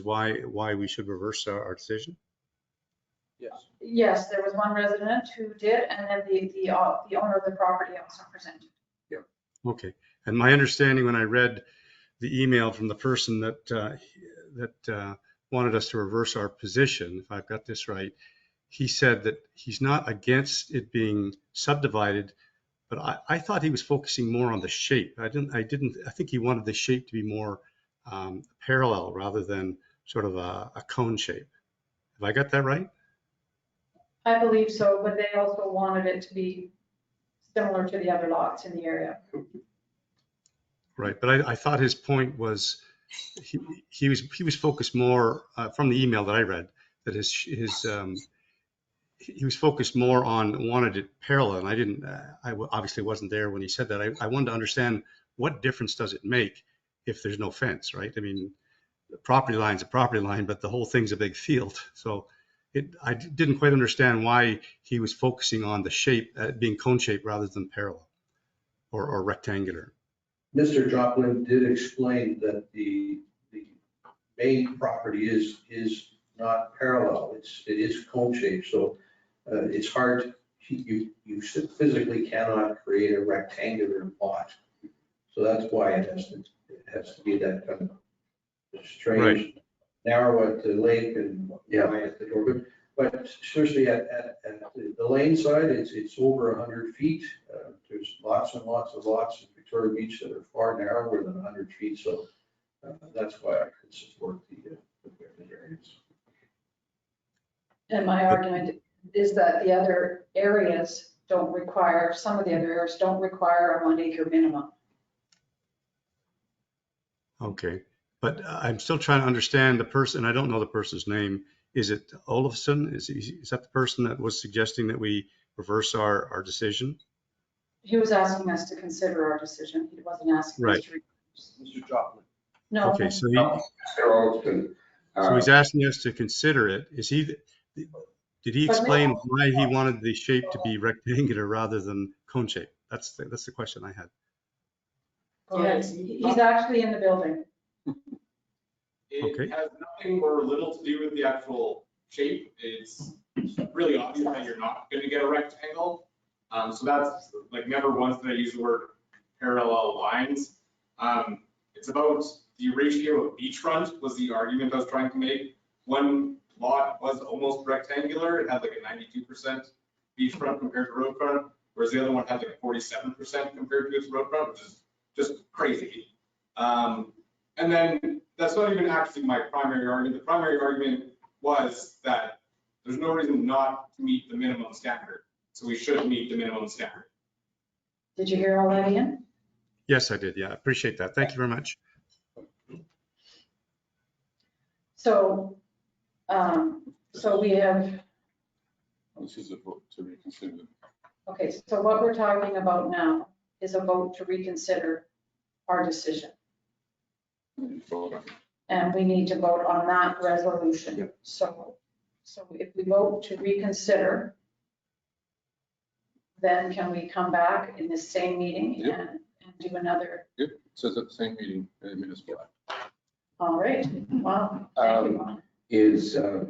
why we should reverse our decision? Yes. Yes, there was one resident who did, and then the owner of the property also presented. Okay. And my understanding when I read the email from the person that wanted us to reverse our position, if I've got this right, he said that he's not against it being subdivided, but I thought he was focusing more on the shape. I think he wanted the shape to be more parallel rather than sort of a cone shape. Have I got that right? I believe so, but they also wanted it to be similar to the other lots in the area. Right, but I thought his point was he was focused more from the email that I read, that he was focused more on wanted it parallel. And I didn't, obviously wasn't there when he said that. I wanted to understand, what difference does it make if there's no fence, right? I mean, the property line's a property line, but the whole thing's a big field. So I didn't quite understand why he was focusing on the shape being cone shaped rather than parallel or rectangular. Mr. Joplin did explain that the main property is not parallel. It is cone shaped, so it's hard, you physically cannot create a rectangular lot. So that's why it has to be that kind of strange, narrow at the lake and wide at the door. But seriously, at the lane side, it's over 100 feet. There's lots and lots of lots in Victoria Beach that are far narrower than 100 feet. So that's why I could support the variance. And my argument is that the other areas don't require, some of the other areas don't require a 1 acre minimum. Okay, but I'm still trying to understand the person. I don't know the person's name. Is it Olafson? Is that the person that was suggesting that we reverse our decision? He was asking us to consider our decision. He wasn't asking us to. Mr. Joplin. No. Okay, so Mr. he's asking us to consider it. Did he explain why he wanted the shape to be rectangular rather than cone shape? That's the question I had. Yes, he's actually in the building. Okay. It has nothing or little to do with the actual shape. It's really obvious that you're not going to get a rectangle. So that's like, never once did I use the word parallel lines. It's about the ratio of beachfront was the argument I was trying to make. One lot was almost rectangular. It had like a 92% beachfront compared to road front, whereas the other one had like a 47% compared to its road front, which is just crazy. And then that's not even actually my primary argument. The primary argument was that there's no reason not to meet the minimum standard. So we should meet the minimum standard. Did you hear all that, Ian? Yes, I did. Yeah, I appreciate that. Thank you very much. So, so we have, This is a vote to reconsider. okay, so what we're talking about now is a vote to reconsider our decision. Vote on it. And we need to vote on that resolution. Yep. So if we vote to reconsider, then can we come back in this same meeting Yep. and do another? Yep, it says at the same meeting in municipal. All right, well, thank you, Ron.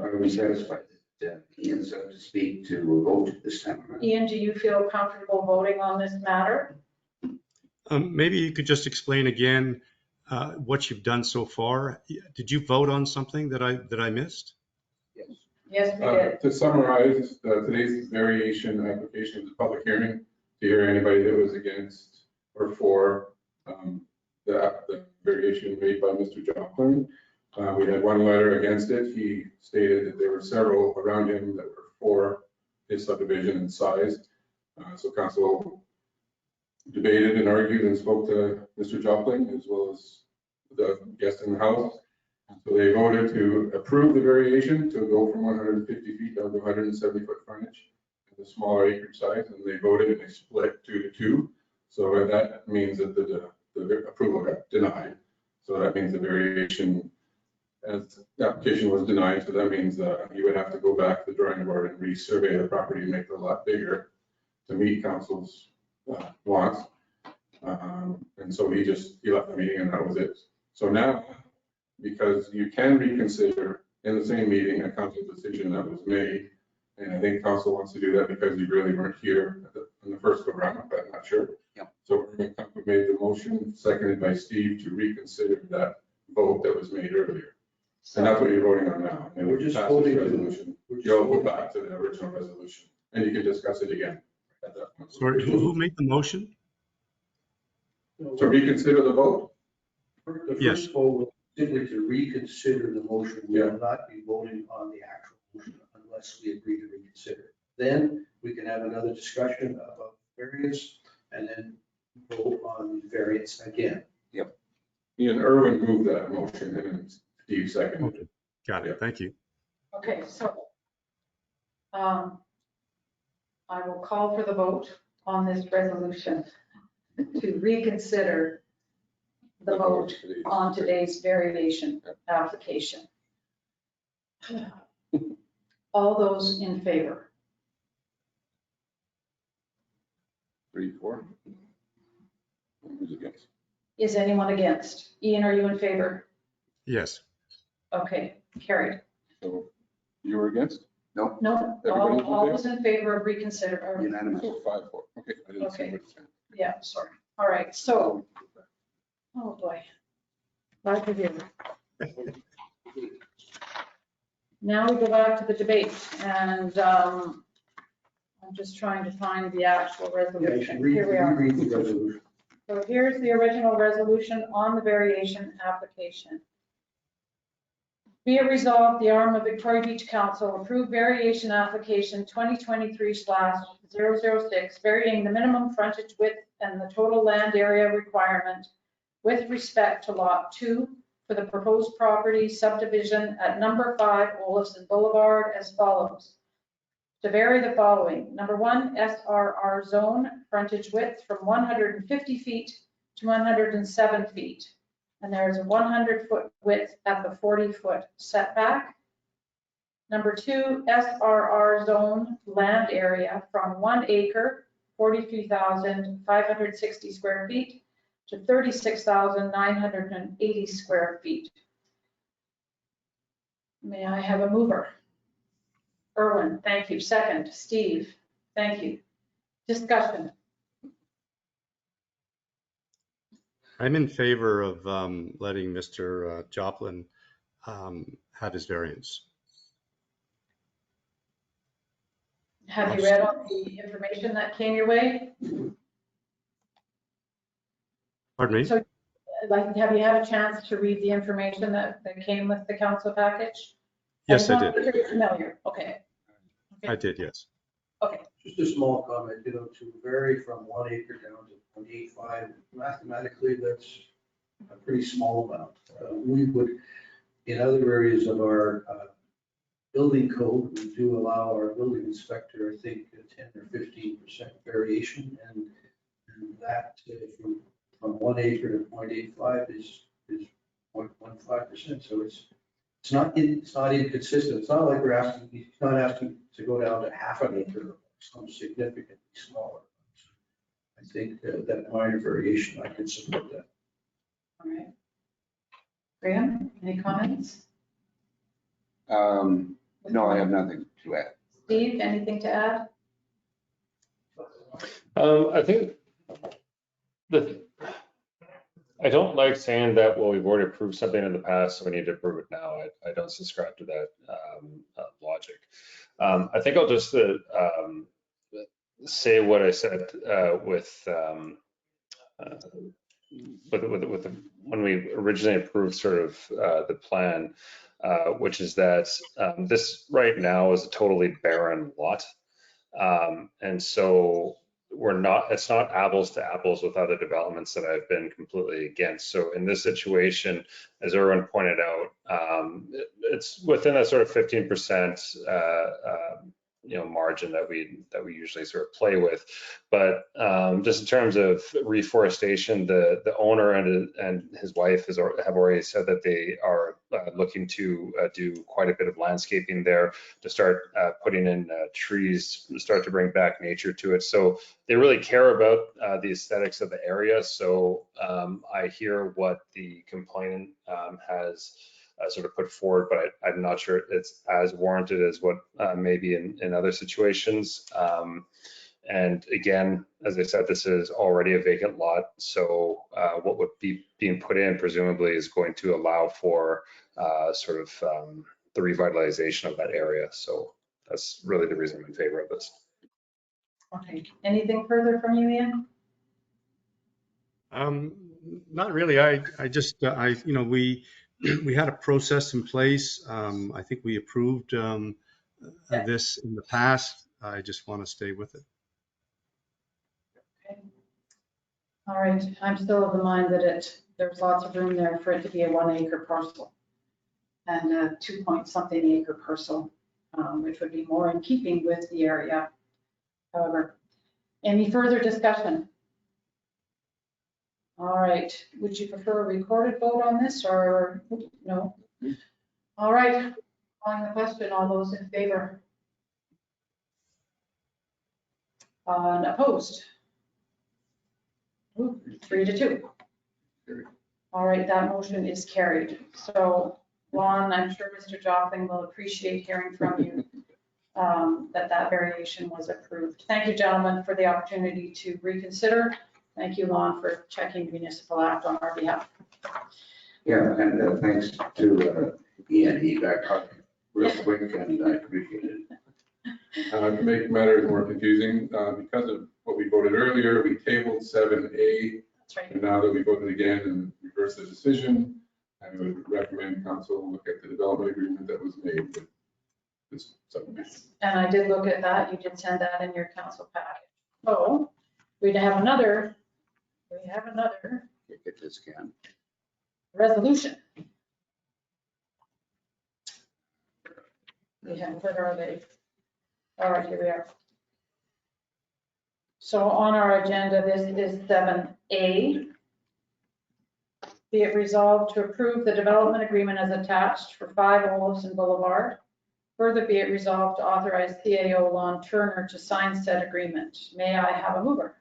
Are we satisfied that Ian's up to speak to vote this time around? Ian, do you feel comfortable voting on this matter? Maybe you could just explain again what you've done so far. Did you vote on something that I missed? Yes. Yes, we did. To summarize, today's variation application is a public hearing to hear anybody that was against or for the variation made by Mr. Joplin. We had one letter against it. He stated that there were several around him that were for his subdivision and size. So council debated and argued and spoke to Mr. Joplin as well as the guest in the house. So they voted to approve the variation to go from 150 feet down to 170 foot frontage at the smaller acreage size, and they voted and they split 2-2. So that means that the approval got denied. So that means the variation, as the application was denied, so that means you would have to go back to the drawing board and resurvey the property and make it a lot bigger to meet council's wants. And so he left the meeting and that was it. So now, because you can reconsider in the same meeting a council decision that was made, and I think council wants to do that because you really weren't here in the first go round, but I'm not sure. Yep. So Irving Kumpf made the motion, seconded by Steve, to reconsider that vote that was made earlier. And that's what you're voting on now. And We're just pass voting this to- resolution. You'll go back to the original resolution and you can discuss it again at that point. Sorry, who made the motion? To reconsider the vote? The Yes. first vote was simply to reconsider the motion. We Yeah. will not be voting on the actual motion unless we agree to reconsider. Then we can have another discussion about variance and then vote on variance again. Ian Irwin moved that motion and Steve seconded. Okay, got it. Thank you. Okay, so I will call for the vote on this resolution to reconsider the vote on today's variation application. All those in favor? 3, 4. Who's against? Is anyone against? Ian, are you in favor? Yes. Okay, carried. So you were against? No, No, Everybody was in all favor? those in favor of reconsider, or, unanimous. So 5, 4. Okay. I didn't see Okay. what it said. yeah, sorry. All right, so, oh boy. Glad to hear. Now we go back to the debate, and I'm just trying to find the actual Yeah, you should resolution. Here we are. reread the resolution. So here's the original resolution on the variation application. Be it resolved, the Arm of Victoria Beach Council approved variation application 2023/006, varying the minimum frontage width and the total land area requirement with respect to Lot 2 for the proposed property subdivision at number 5 Olafson Boulevard as follows. To vary the following: number 1, SRR zone frontage width from 150 feet to 107 feet. And there's a 100-foot width at the 40-foot setback. Number 2, SRR zone land area from 1 acre, 43,560 square feet to 36,980 square feet. May I have a mover? Irwin, thank you. Second, Steve, thank you. Discussion. I'm in favor of letting Mr. Joplin have his variance. Have you read all the information that came your way? Pardon me? So, like, have you had a chance to read the information that came with the council package? Yes, I As long did. as you're familiar, okay. I did, yes. Okay, Just a small comment, to vary from 1 acre down to 0.85, mathematically, that's a pretty small amount. We would, in other areas of our building code, we do allow our building inspector, I think, a 10 or 15% variation, and that from 1 acre to 0.85 is 0.15%. So it's not inconsistent. It's not like he's not asking to go down to half an acre or some significantly smaller. I think that minor variation, I could support that. all right. Graham, any comments? No, I have nothing to add. Steve, anything to add? I think I don't like saying that, well, we've already approved something in the past, so we need to approve it now. I don't subscribe to that logic. I think I'll just say what I said when we originally approved sort of the plan, which is that this right now is a totally barren lot. And so it's not apples to apples with other developments that I've been completely against. So in this situation, as Erwin pointed out, it's within a sort of 15% margin that we usually sort of play with. But just in terms of reforestation, the owner and his wife have already said that they are looking to do quite a bit of landscaping there to start putting in trees, start to bring back nature to it. So they really care about the aesthetics of the area. So I hear what the complainant has sort of put forward, but I'm not sure it's as warranted as what maybe in other situations. And again, as I said, this is already a vacant lot. So what would be being put in presumably is going to allow for sort of the revitalization of that area. So that's really the reason I'm in favor of this. Okay, anything further from you, Ian? Not really. I just, we had a process in place. I think we approved this in the past. I just want to stay with it. Okay. All right, I'm still of the mind that there's lots of room there for it to be a 1 acre parcel and a 2 point something acre parcel, which would be more in keeping with the area. However, any further discussion? All right, would you prefer a recorded vote on this or no? All right, calling the question, all those in favor? And opposed? Ooh, 3-2. All right, that motion is carried. So Lon, I'm sure Mr. Joplin will appreciate hearing from you that variation was approved. Thank you, gentlemen, for the opportunity to reconsider. Thank you, Lon, for checking municipal act on our behalf. Yeah, and thanks to Ian, he got caught real quick and I appreciate it. To make matters more confusing, because of what we voted earlier, we tabled 7A. That's right. And now that we voted again and reversed the decision, I would recommend council look at the development agreement that was made with this subdivision. And I did look at that. You did send that in your council packet. So we have another Kick at this can. resolution. Where are they? All right, here we are. So on our agenda, this is 7A. Be it resolved to approve the development agreement as attached for 5 Olafson Boulevard. Further be it resolved to authorize CAO Lon Turner to sign said agreement. May I have a mover?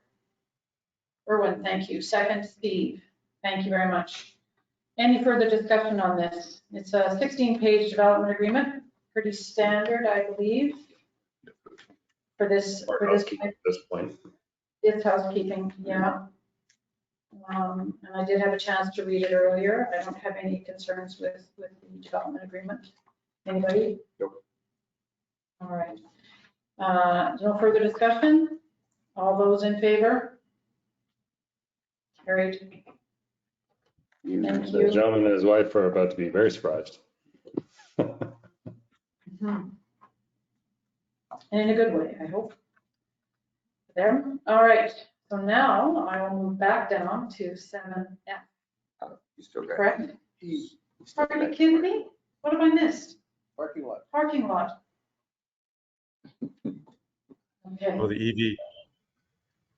Erwin, thank you. Second, Steve. Thank you very much. Any further discussion on this? It's a 16-page development agreement, pretty standard, I believe, for this. At this point. It's housekeeping, yeah. And I did have a chance to read it earlier. I don't have any concerns with the development agreement. Anybody? Nope. All right. No further discussion? All those in favor? Carried. Thank The you. gentleman and his wife are about to be very surprised. Mhm. And in a good way, I hope. There. All right. So now I will move back down to 7F, You still got. correct? Are you kidding me? What have I missed? Parking lot. Parking lot. Okay. Oh, the EV.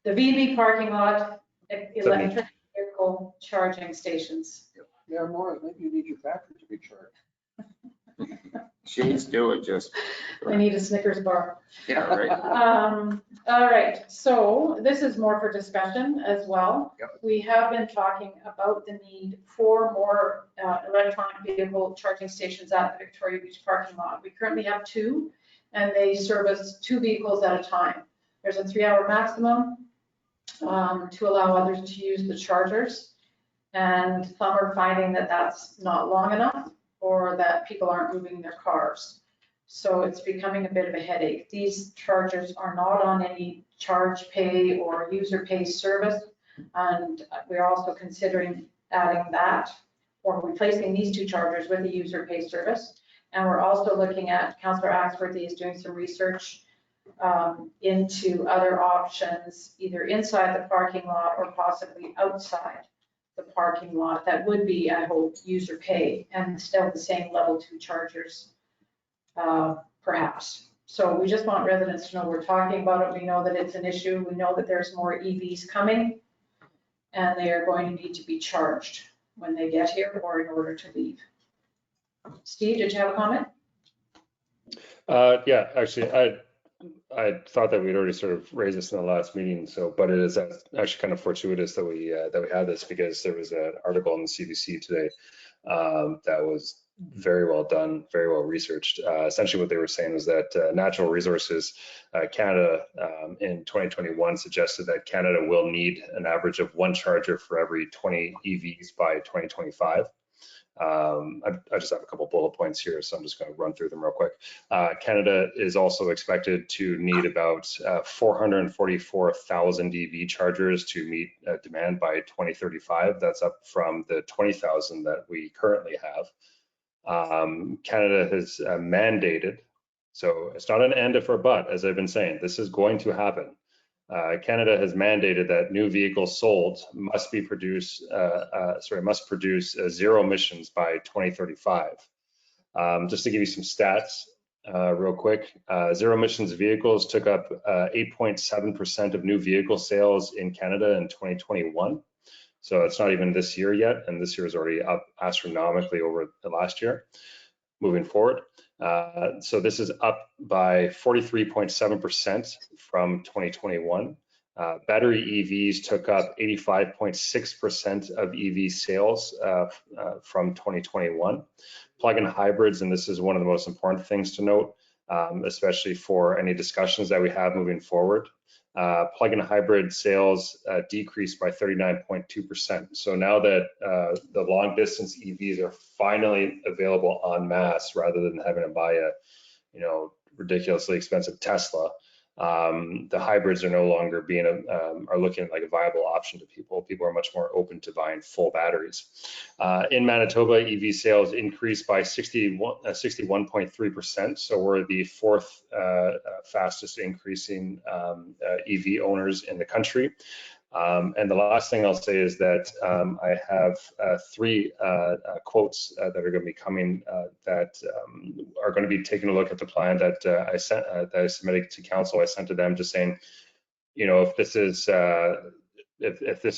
The VB parking lot, electric vehicle charging stations. Yeah, more, maybe you need your battery to be charged. She's doing just. I need a Snickers bar. Yeah, right. All right, so this is more for discussion as well. Yep. We have been talking about the need for more electronic vehicle charging stations at the Victoria Beach parking lot. We currently have 2, and they service 2 vehicles at a time. There's a 3-hour maximum to allow others to use the chargers. And some are finding that that's not long enough or that people aren't moving their cars. So it's becoming a bit of a headache. These chargers are not on any charge pay or user pay service. And we're also considering adding that or replacing these 2 chargers with a user pay service. And we're also looking at, Councillor Axworthy is doing some research into other options, either inside the parking lot or possibly outside the parking lot. That would be, I hope, user pay and still the same level 2 chargers, perhaps. So we just want residents to know we're talking about it. We know that it's an issue. We know that there's more EVs coming and they are going to need to be charged when they get here or in order to leave. Steve, did you have a comment? Yeah, actually, I thought that we'd already sort of raised this in the last meeting. So, but it is actually kind of fortuitous that we had this because there was an article in the CBC today that was very well done, very well researched. Essentially, what they were saying was that Natural Resources Canada in 2021 suggested that Canada will need an average of 1 charger for every 20 EVs by 2025. I just have a couple bullet points here, so I'm just going to run through them real quick. Canada is also expected to need about 444,000 EV chargers to meet demand by 2035. That's up from the 20,000 that we currently have. Canada has mandated, so it's not an and if or but, as I've been saying, this is going to happen. Canada has mandated that new vehicles sold must produce zero emissions by 2035. Just to give you some stats real quick, zero emissions vehicles took up 8.7% of new vehicle sales in Canada in 2021. So it's not even this year yet, and this year is already up astronomically over the last year. Moving forward, so this is up by 43.7% from 2021. Battery EVs took up 85.6% of EV sales from 2021. Plug-in hybrids, and this is one of the most important things to note, especially for any discussions that we have moving forward. Plug-in hybrid sales decreased by 39.2%. So now that the long distance EVs are finally available en masse, rather than having to buy a, ridiculously expensive Tesla, the hybrids are no longer are looking like a viable option to people. People are much more open to buying full batteries. In Manitoba, EV sales increased by 61.3%. So we're the fourth fastest increasing EV owners in the country. And the last thing I'll say is that I have three quotes that are going to be coming that are going to be taking a look at the plan that I submitted to council. I sent to them just saying, if this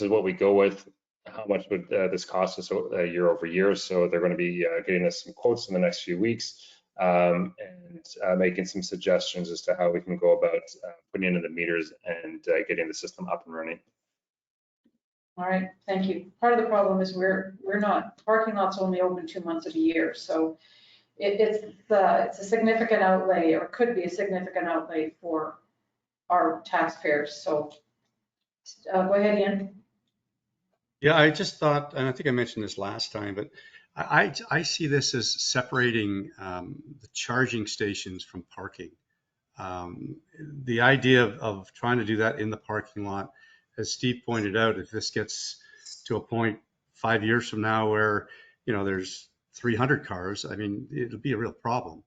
is what we go with, how much would this cost us year over year? So they're going to be getting us some quotes in the next few weeks and making some suggestions as to how we can go about putting in the meters and getting the system up and running. All right, thank you. Part of the problem is we're not, parking lots only open 2 months of the year. So it's a significant outlay, or could be a significant outlay for our taxpayers. So go ahead, Ian. Yeah, I just thought, and I think I mentioned this last time, but I see this as separating the charging stations from parking. The idea of trying to do that in the parking lot, as Steve pointed out, if this gets to a point 5 years from now where, there's 300 cars, I mean, it'll be a real problem.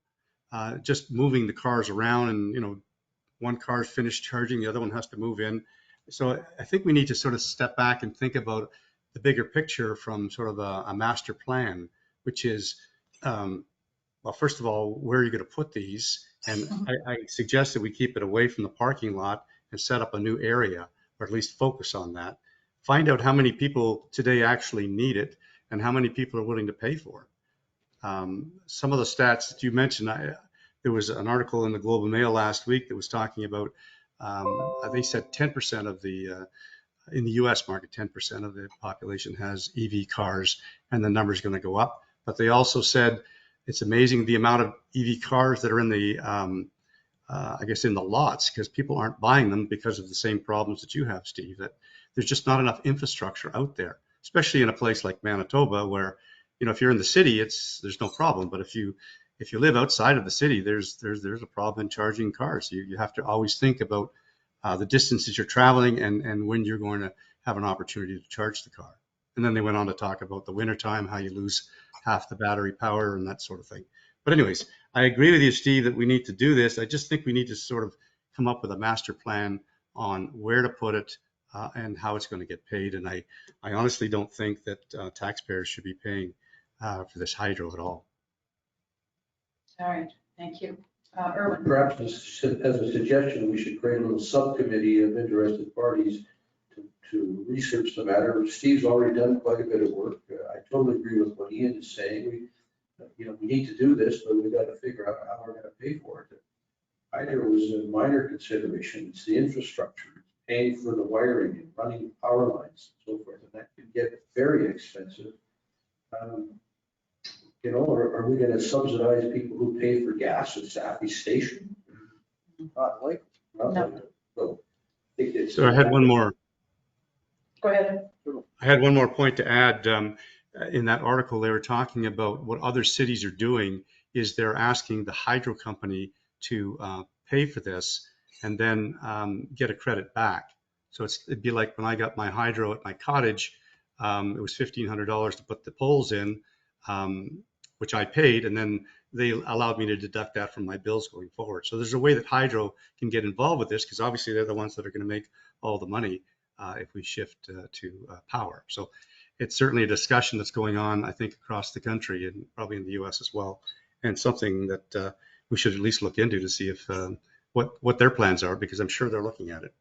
Just moving the cars around and, one car's finished charging, the other one has to move in. So I think we need to sort of step back and think about the bigger picture from sort of a master plan, which is, well, first of all, where are you going to put these? And I suggest that we keep it away from the parking lot and set up a new area, or at least focus on that. Find out how many people today actually need it and how many people are willing to pay for it. Some of the stats that you mentioned, there was an article in the Globe and Mail last week that was talking about, they said 10% of in the US market, 10% of the population has EV cars, and the number is going to go up. But they also said it's amazing the amount of EV cars that are in the I guess in the lots, because people aren't buying them because of the same problems that you have, Steve, that there's just not enough infrastructure out there, especially in a place like Manitoba where, if you're in the city, there's no problem. But if you live outside of the city, there's a problem in charging cars. You have to always think about the distances you're traveling and when you're going to have an opportunity to charge the car. And then they went on to talk about the wintertime, how you lose half the battery power and that sort of thing. But anyways, I agree with you, Steve, that we need to do this. I just think we need to sort of come up with a master plan on where to put it and how it's going to get paid. And I honestly don't think that taxpayers should be paying for this hydro at all. All right, thank you. Erwin. Perhaps as a suggestion, we should create a little subcommittee of interested parties to research the matter. Steve's already done quite a bit of work. I totally agree with what Ian is saying. We need to do this, but we've got to figure out how we're going to pay for it. Hydro was a minor consideration. It's the infrastructure, paying for the wiring and running power lines and so forth, and that could get very expensive. Are we going to subsidize people who pay for gas at Safi Station? Not likely. No. So I had one more. Go ahead. I had one more point to add. In that article, they were talking about what other cities are doing is they're asking the hydro company to pay for this and then get a credit back. So it'd be like when I got my hydro at my cottage, it was $1,500 to put the poles in, which I paid, and then they allowed me to deduct that from my bills going forward. So there's a way that hydro can get involved with this, because obviously they're the ones that are going to make all the money if we shift to power. So it's certainly a discussion that's going on, I think, across the country and probably in the US as well, and something that we should at least look into to see if what their plans are, because I'm sure they're looking at it.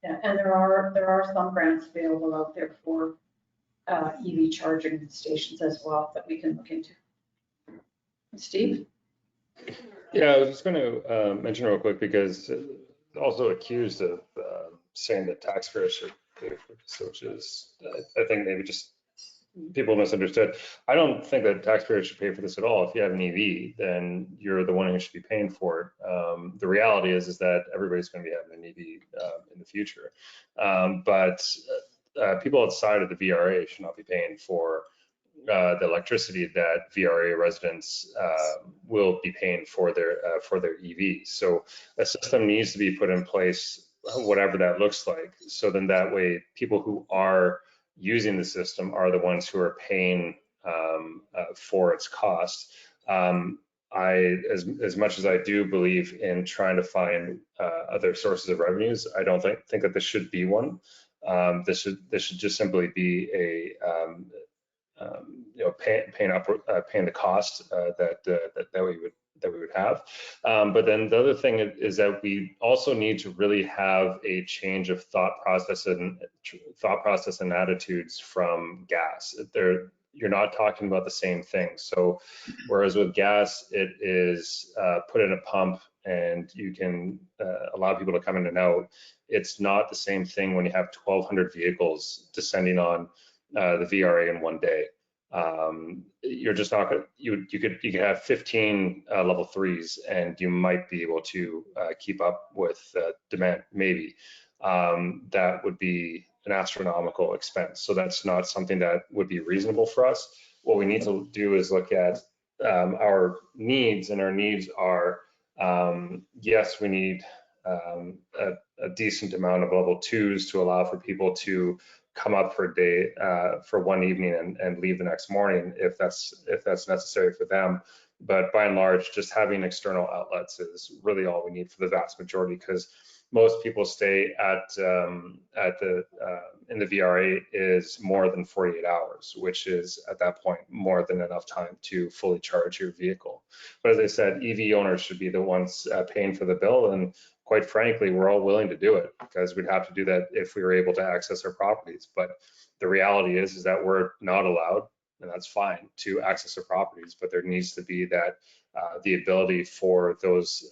Yeah, and there are some grants available out there for EV charging stations as well that we can look into. Steve? Yeah, I was just going to mention real quick, because also accused of saying that taxpayers should pay for this, which is, I think maybe just people misunderstood. I don't think that taxpayers should pay for this at all. If you have an EV, then you're the one who should be paying for it. The reality is that everybody's going to be having an EV in the future. But people outside of the VRA should not be paying for the electricity that VRA residents will be paying for their EVs. So a system needs to be put in place, whatever that looks like. So then that way, people who are using the system are the ones who are paying for its cost. As much as I do believe in trying to find other sources of revenues, I don't think that this should be one. This should just simply be a paying the cost that we would have. But then the other thing is that we also need to really have a change of thought process and attitudes from gas. You're not talking about the same thing. So whereas with gas, it is put in a pump and you can allow people to come in and out, it's not the same thing when you have 1,200 vehicles descending on the VRA in one day. You're just not going to, you could have 15 level 3s and you might be able to keep up with demand, maybe. That would be an astronomical expense. So that's not something that would be reasonable for us. What we need to do is look at our needs, and our needs are, yes, we need a decent amount of level 2s to allow for people to come up for a day, for one evening and leave the next morning if that's necessary for them. But by and large, just having external outlets is really all we need for the vast majority, because most people stay in the VRA is more than 48 hours, which is at that point more than enough time to fully charge your vehicle. But as I said, EV owners should be the ones paying for the bill, and quite frankly, we're all willing to do it, because we'd have to do that if we were able to access our properties. But the reality is that we're not allowed, and that's fine, to access our properties. But there needs to be that the ability for those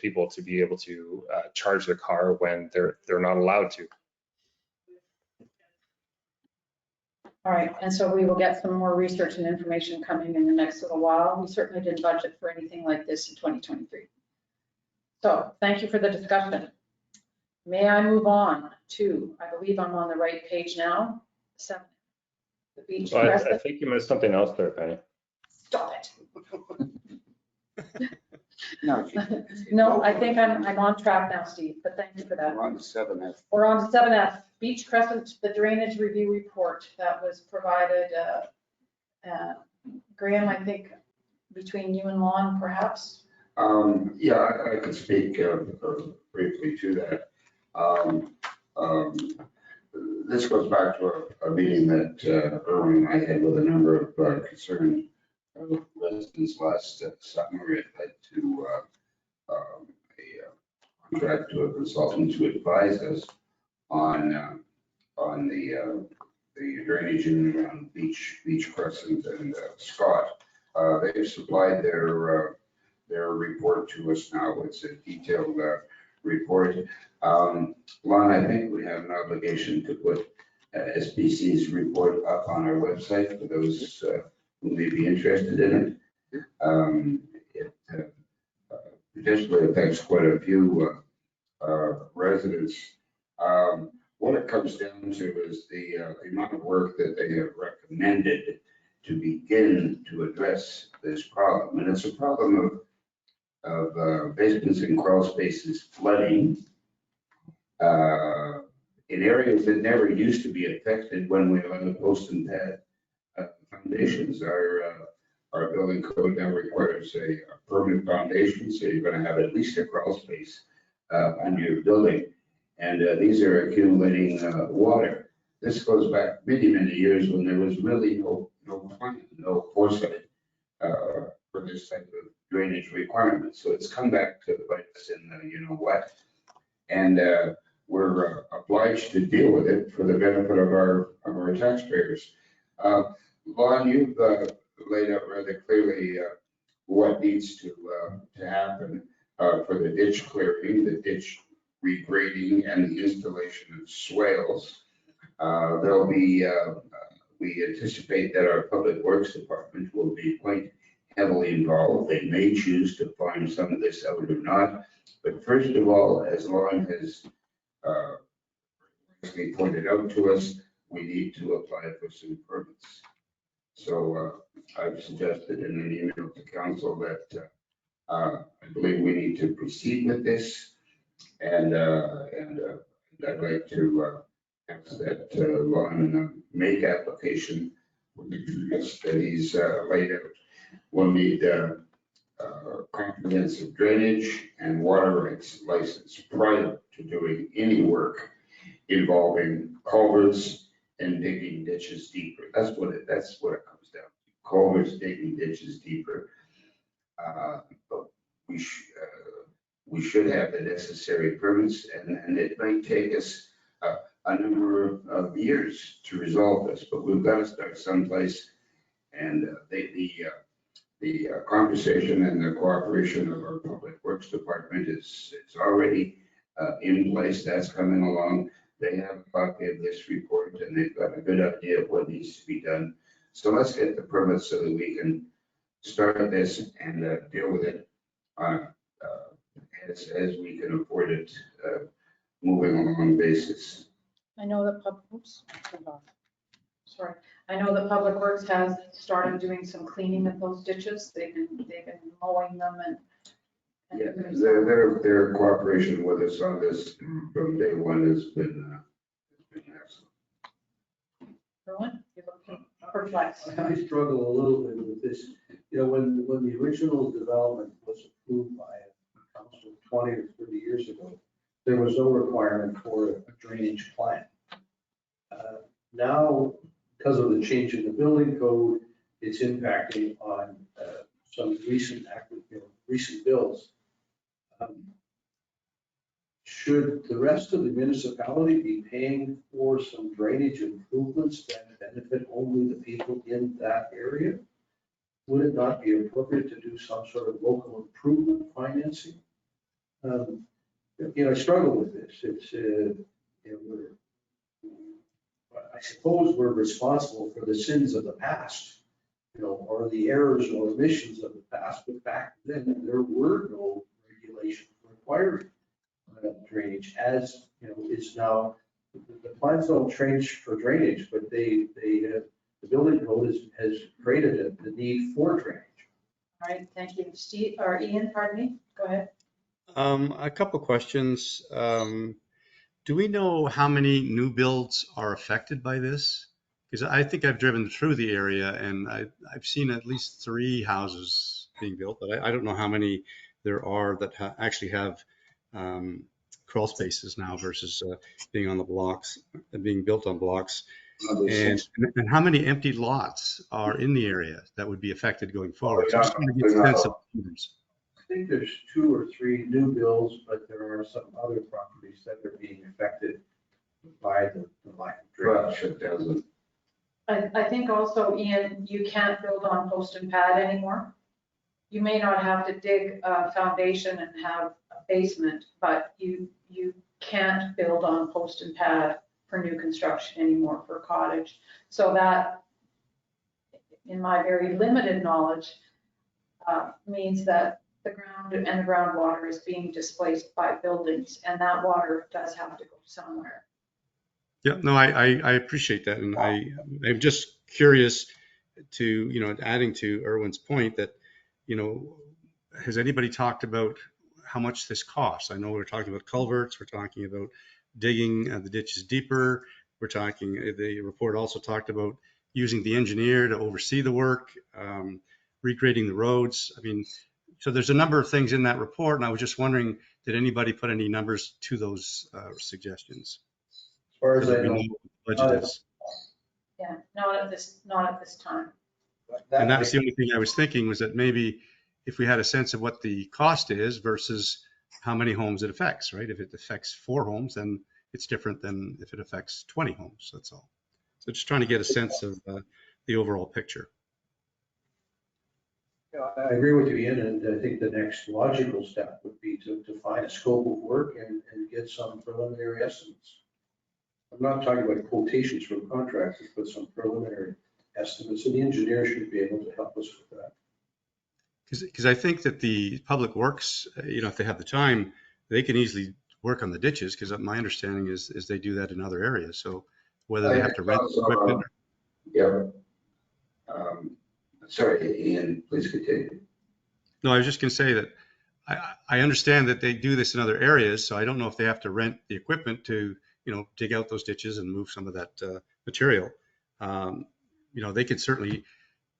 people to be able to charge their car when they're not allowed to. All right, and so we will get some more research and information coming in the next little while. We certainly didn't budget for anything like this in 2023. So thank you for the discussion. May I move on to, I believe I'm on the right page now, 7. The beach. Well, I think you missed something else there, Penny. Stop it. No, I think I'm on track now, Steve, but thank you for that. We're on 7F. We're on to 7F, Beach Crescent, the drainage review report that was provided. Graham, I think between you and Lon, perhaps. Yeah, I could speak briefly to that. This goes back to a meeting that Erwin and I had with a number of concerned residents last summer. It led to a contract to a consultant to advise us on the drainage in and around Beach Crescent and Scott. They've supplied their report to us now. It's a detailed report. Lon, I think we have an obligation to put SBC's report up on our website for those who may be interested in it. It potentially affects quite a few residents. What it comes down to is the amount of work that they have recommended to begin to address this problem. And it's a problem of basements and crawl spaces flooding in areas that never used to be affected when we were on the post and pad foundations. our building code now requires a permanent foundation, so you're gonna have at least a crawl space under your building. And these are accumulating water. This goes back many, many years when there was really no plan, no foresight for this type of drainage requirement. So it's come back to bite us in the you know what. And we're obliged to deal with it for the benefit of our taxpayers. Lon, you've laid out rather clearly what needs to happen for the ditch clearing, the ditch regrading, and the installation of swales. There'll be, we anticipate that our Public Works Department will be quite heavily involved. They may choose to farm some of this out or not. But first of all, as Lon has pointed out to us, we need to apply for some permits. So I've suggested in an email to council that I believe we need to proceed with this. And I'd like to ask that Lon make application with the units that he's laid out. We'll need comprehensive drainage and water rights license prior to doing any work involving culverts and digging ditches deeper. That's what it comes down to. Culverts, digging ditches deeper. But we should have the necessary permits, and it might take us a number of years to resolve this, but we've got to start someplace. And the conversation and the cooperation of our Public Works Department is already in place. That's coming along. They have a copy of this report, and they've got a good idea of what needs to be done. So let's get the permits so that we can start this and deal with it as we can afford it, moving along basis. I know that I know that Public Works has started doing some cleaning of those ditches. They've been mowing them and. Yeah, their cooperation with us on this from day one has been excellent. Erwin, you're looking perplexed. I struggle a little bit with this. You know, when the original development was approved by council 20 or 30 years ago, there was no requirement for a drainage plan. Now, because of the change in the building code, it's impacting on some recent builds. Should the rest of the municipality be paying for some drainage improvements that benefit only the people in that area? Would it not be appropriate to do some sort of local improvement financing? I struggle with this. It's, I suppose we're responsible for the sins of the past, or the errors or omissions of the past. But back then, there were no regulations requiring drainage, as is now. The plans don't change for drainage, but the building code has created the need for drainage. All right, thank you. Steve, or Ian, pardon me, go ahead. A couple questions. Do we know how many new builds are affected by this? Because I think I've driven through the area and I've seen at least 3 houses being built, but I don't know how many there are that actually have crawl spaces now versus being on the blocks, being built on blocks. And how many empty lots are in the area that would be affected going forward? So just to get a sense of numbers. I think there's 2 or 3 new builds, but there are some other properties that are being affected by the lack of drainage. I think also, Ian, you can't build on post and pad anymore. You may not have to dig a foundation and have a basement, but you can't build on post and pad for new construction anymore for cottage. So that, in my very limited knowledge, means that the ground and the groundwater is being displaced by buildings, and that water does have to go somewhere. Yeah, no, I appreciate that. And I'm just curious to, adding to Erwin's point that, has anybody talked about how much this costs? I know we're talking about culverts, we're talking about digging the ditches deeper. The report also talked about using the engineer to oversee the work. regrading the roads. I mean, so there's a number of things in that report, and I was just wondering, did anybody put any numbers to those suggestions? As far as So that I we know, know what the budget is. Yeah, not at this time. And that was the only thing I was thinking, was that maybe if we had a sense of what the cost is versus how many homes it affects, right? If it affects 4 homes, then it's different than if it affects 20 homes, that's all. So just trying to get a sense of the overall picture. I agree with you, Ian, and I think the next logical step would be to find a scope of work and get some preliminary estimates. I'm not talking about quotations from contractors, but some preliminary estimates, and the engineer should be able to help us with that. Because I think that the Public Works, if they have the time, they can easily work on the ditches, because my understanding is they do that in other areas. So whether they have to rent equipment. Yeah. Sorry, Ian, please continue. No, I was just going to say that I understand that they do this in other areas, so I don't know if they have to rent the equipment to, dig out those ditches and move some of that material. They could certainly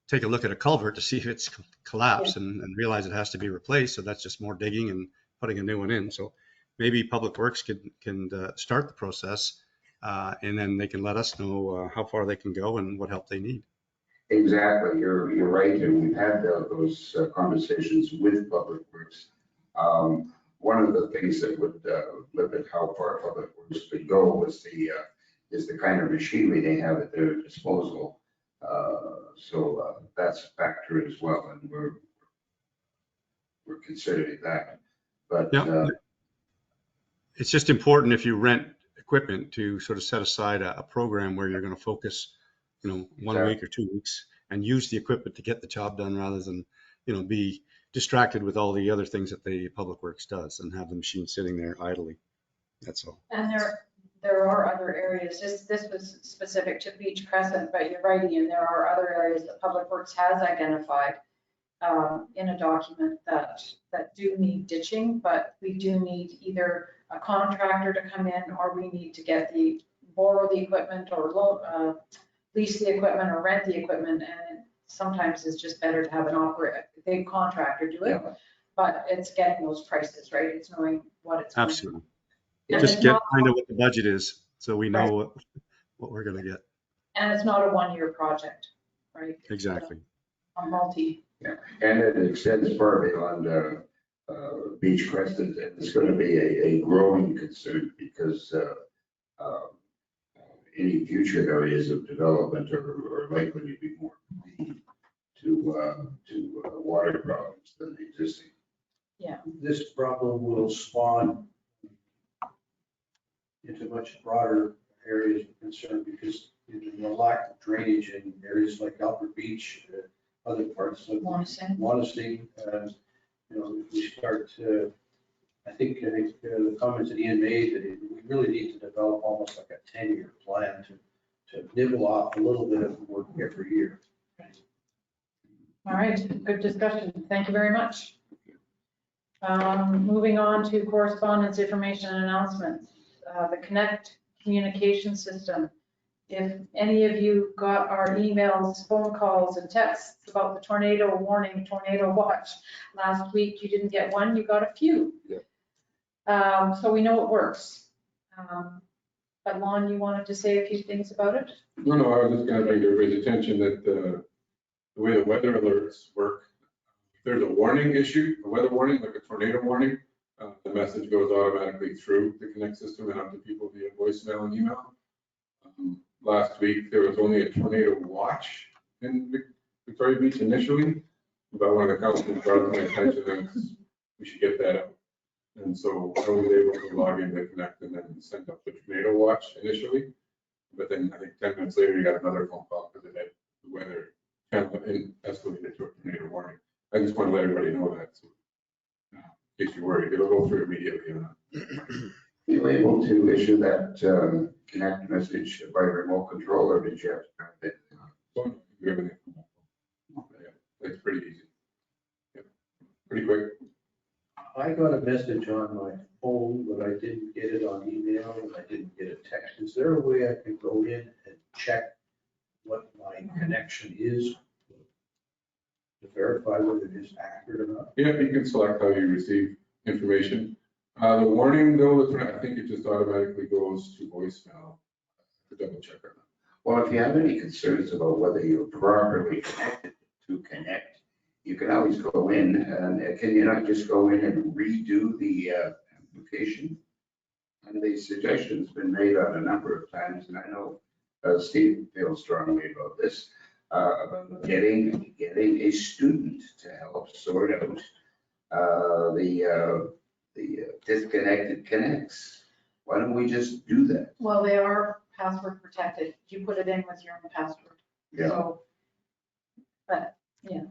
take a look at a culvert to see if it's collapsed and realize it has to be replaced. So that's just more digging and putting a new one in. So maybe Public Works can start the process, and then they can let us know how far they can go and what help they need. Exactly, you're right, and we've had those conversations with Public Works. One of the things that would limit how far Public Works could go is the kind of machinery they have at their disposal. So that's a factor as well, and we're considering that. But it's just important, if you rent equipment, to sort of set aside a program where you're going to focus, 1 week or 2 weeks, and use the equipment to get the job done, rather than, be distracted with all the other things that the Public Works does and have the machine sitting there idly. That's all. And there are other areas. This was specific to Beach Crescent, but you're right, Ian, there are other areas that Public Works has identified in a document that do need ditching, but we do need either a contractor to come in, or we need to borrow the equipment, or lease the equipment, or rent the equipment. And sometimes it's just better to have a big contractor do it, but it's getting those prices, right? It's knowing what it's. Absolutely. And Just it's get not- kind of what the budget is, so we know what we're going to get. And it's not a 1-year project, right? Exactly. A multi. yeah, and it extends far beyond Beach Crescent, and it's going to be a growing concern, because any future areas of development are likely to be more prone to water problems than the existing. Yeah. This problem will spawn into much broader areas of concern, because the lack of drainage in areas like Albert Beach, other parts of Montesine, we start to, I think the comments that Ian made, that we really need to develop almost like a 10-year plan to nibble off a little bit of work every year. All right, good discussion. Thank you very much. Moving on to correspondence, information, and announcements. The Connect communication system. If any of you got our emails, phone calls, and texts about the tornado warning, tornado watch last week, you didn't get one, you got a few. Yeah. So we know it works. But Lon, you wanted to say a few things about it? No, I was just going to bring everybody's attention that the way the weather alerts work, if there's a warning issue, a weather warning, like a tornado warning, the message goes automatically through the Connect system and out to people via voicemail and email. Last week, there was only a tornado watch in Victoria Beach initially, but one of the councilors brought it to my attention that we should get that out. And so I was able to log into Connect and then send up the tornado watch initially. But then I think 10 minutes later, you got another phone call because it had the weather channel escalated to a tornado warning. I just want to let everybody know that. So, in case you're worried, it'll go through immediately. You were able to issue that Connect message by remote control, or did you have to type it? So, everything. Yeah, it's pretty easy. Yeah, pretty quick. I got a message on my phone, but I didn't get it on email, and I didn't get a text. Is there a way I can go in and check what my connection is? to verify whether it is accurate or not? Yeah, you can select how you receive information. The warning though, I think it just automatically goes to voicemail. To double check on that. Well, if you have any concerns about whether you're properly connected to Connect, you can always go in and can you not just go in and redo the application? And the suggestion's been made on a number of times, and I know Steve feels strongly about this, about getting a student to help sort out the disconnected connects. Why don't we just do that? Well, they are password protected. You put it in with your own password. Yeah. So, but, yeah.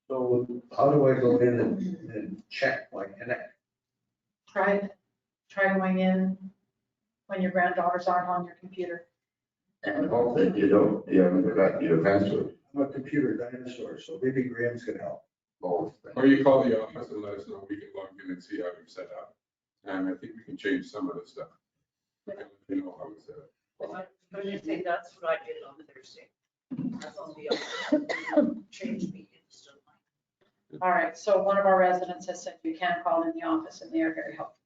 So how do I go in and check my Connect? Try going in when your granddaughters aren't on your computer. And hope that you haven't forgotten your password. I'm a computer dinosaur, so maybe Graham's can help. Both. Or you call the office and let us know, we can log in and see how you're set up. And I think we can change some of the stuff. You know how it's set up. I was gonna say, that's what I did on Thursday. That's on the change me instantly. All right, so one of our residents has said you can call in the office and they are very helpful.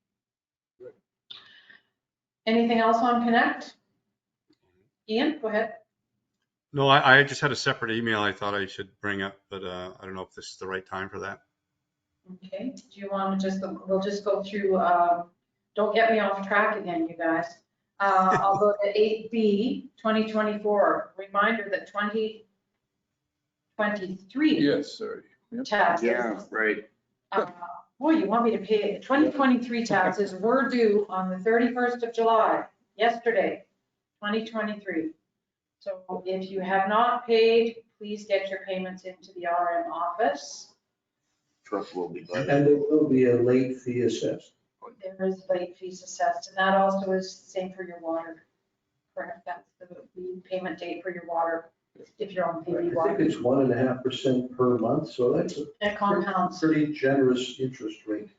Anything else on Connect? Ian, go ahead. No, I just had a separate email I thought I should bring up, but I don't know if this is the right time for that. Okay, do you want to we'll just go through, don't get me off track again, you guys. I'll go to 8B, 2024, reminder that 2023 Yes, sorry. taxes. Right. Boy, you want me to pay, 2023 taxes were due on the 31st of July, yesterday, 2023. So if you have not paid, please get your payments into the RM office. Truck will be glad. And there will be a late fee assessed. There is late fees assessed, and that also is the same for your water. Correct, that's the payment date for your water, if you're on I PV think water. it's 1.5% per month, so that's a It compounds. pretty generous interest rate.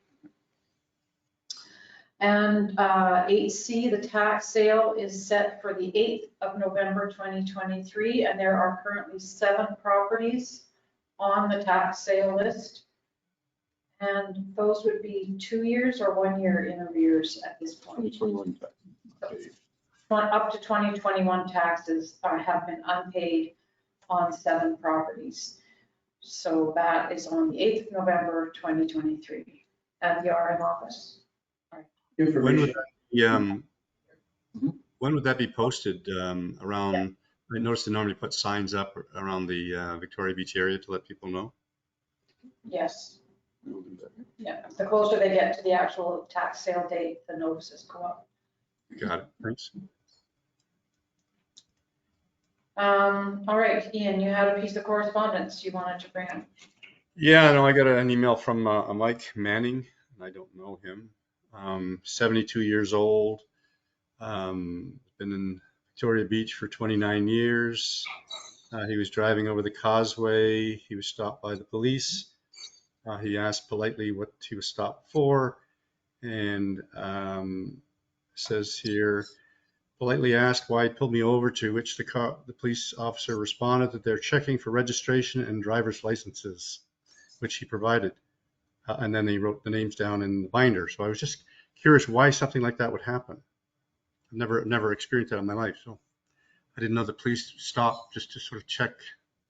And 8C, the tax sale is set for the 8th of November 2023, and there are currently 7 properties on the tax sale list. And those would be 2 years or 1 year in arrears at this point. 2021 tax. Up to 2021 taxes have been unpaid on 7 properties. So that is on the 8th of November 2023 at the RM office. Information. When would that be posted around? I noticed they normally put signs up around the Victoria Beach area to let people know. Yes. We'll do that. Yeah, the closer they get to the actual tax sale date, the notices go up. Got it. Thanks. All right, Ian, you had a piece of correspondence you wanted to bring up. Yeah, no, I got an email from a Mike Manning, and I don't know him. 72 years old, been in Victoria Beach for 29 years. He was driving over the causeway. He was stopped by the police. He asked politely what he was stopped for, and says here, politely asked why he pulled me over, to which the police officer responded that they're checking for registration and driver's licenses, which he provided. And then they wrote the names down in the binder. So I was just curious why something like that would happen. I've never experienced that in my life. So I didn't know the police stopped just to sort of check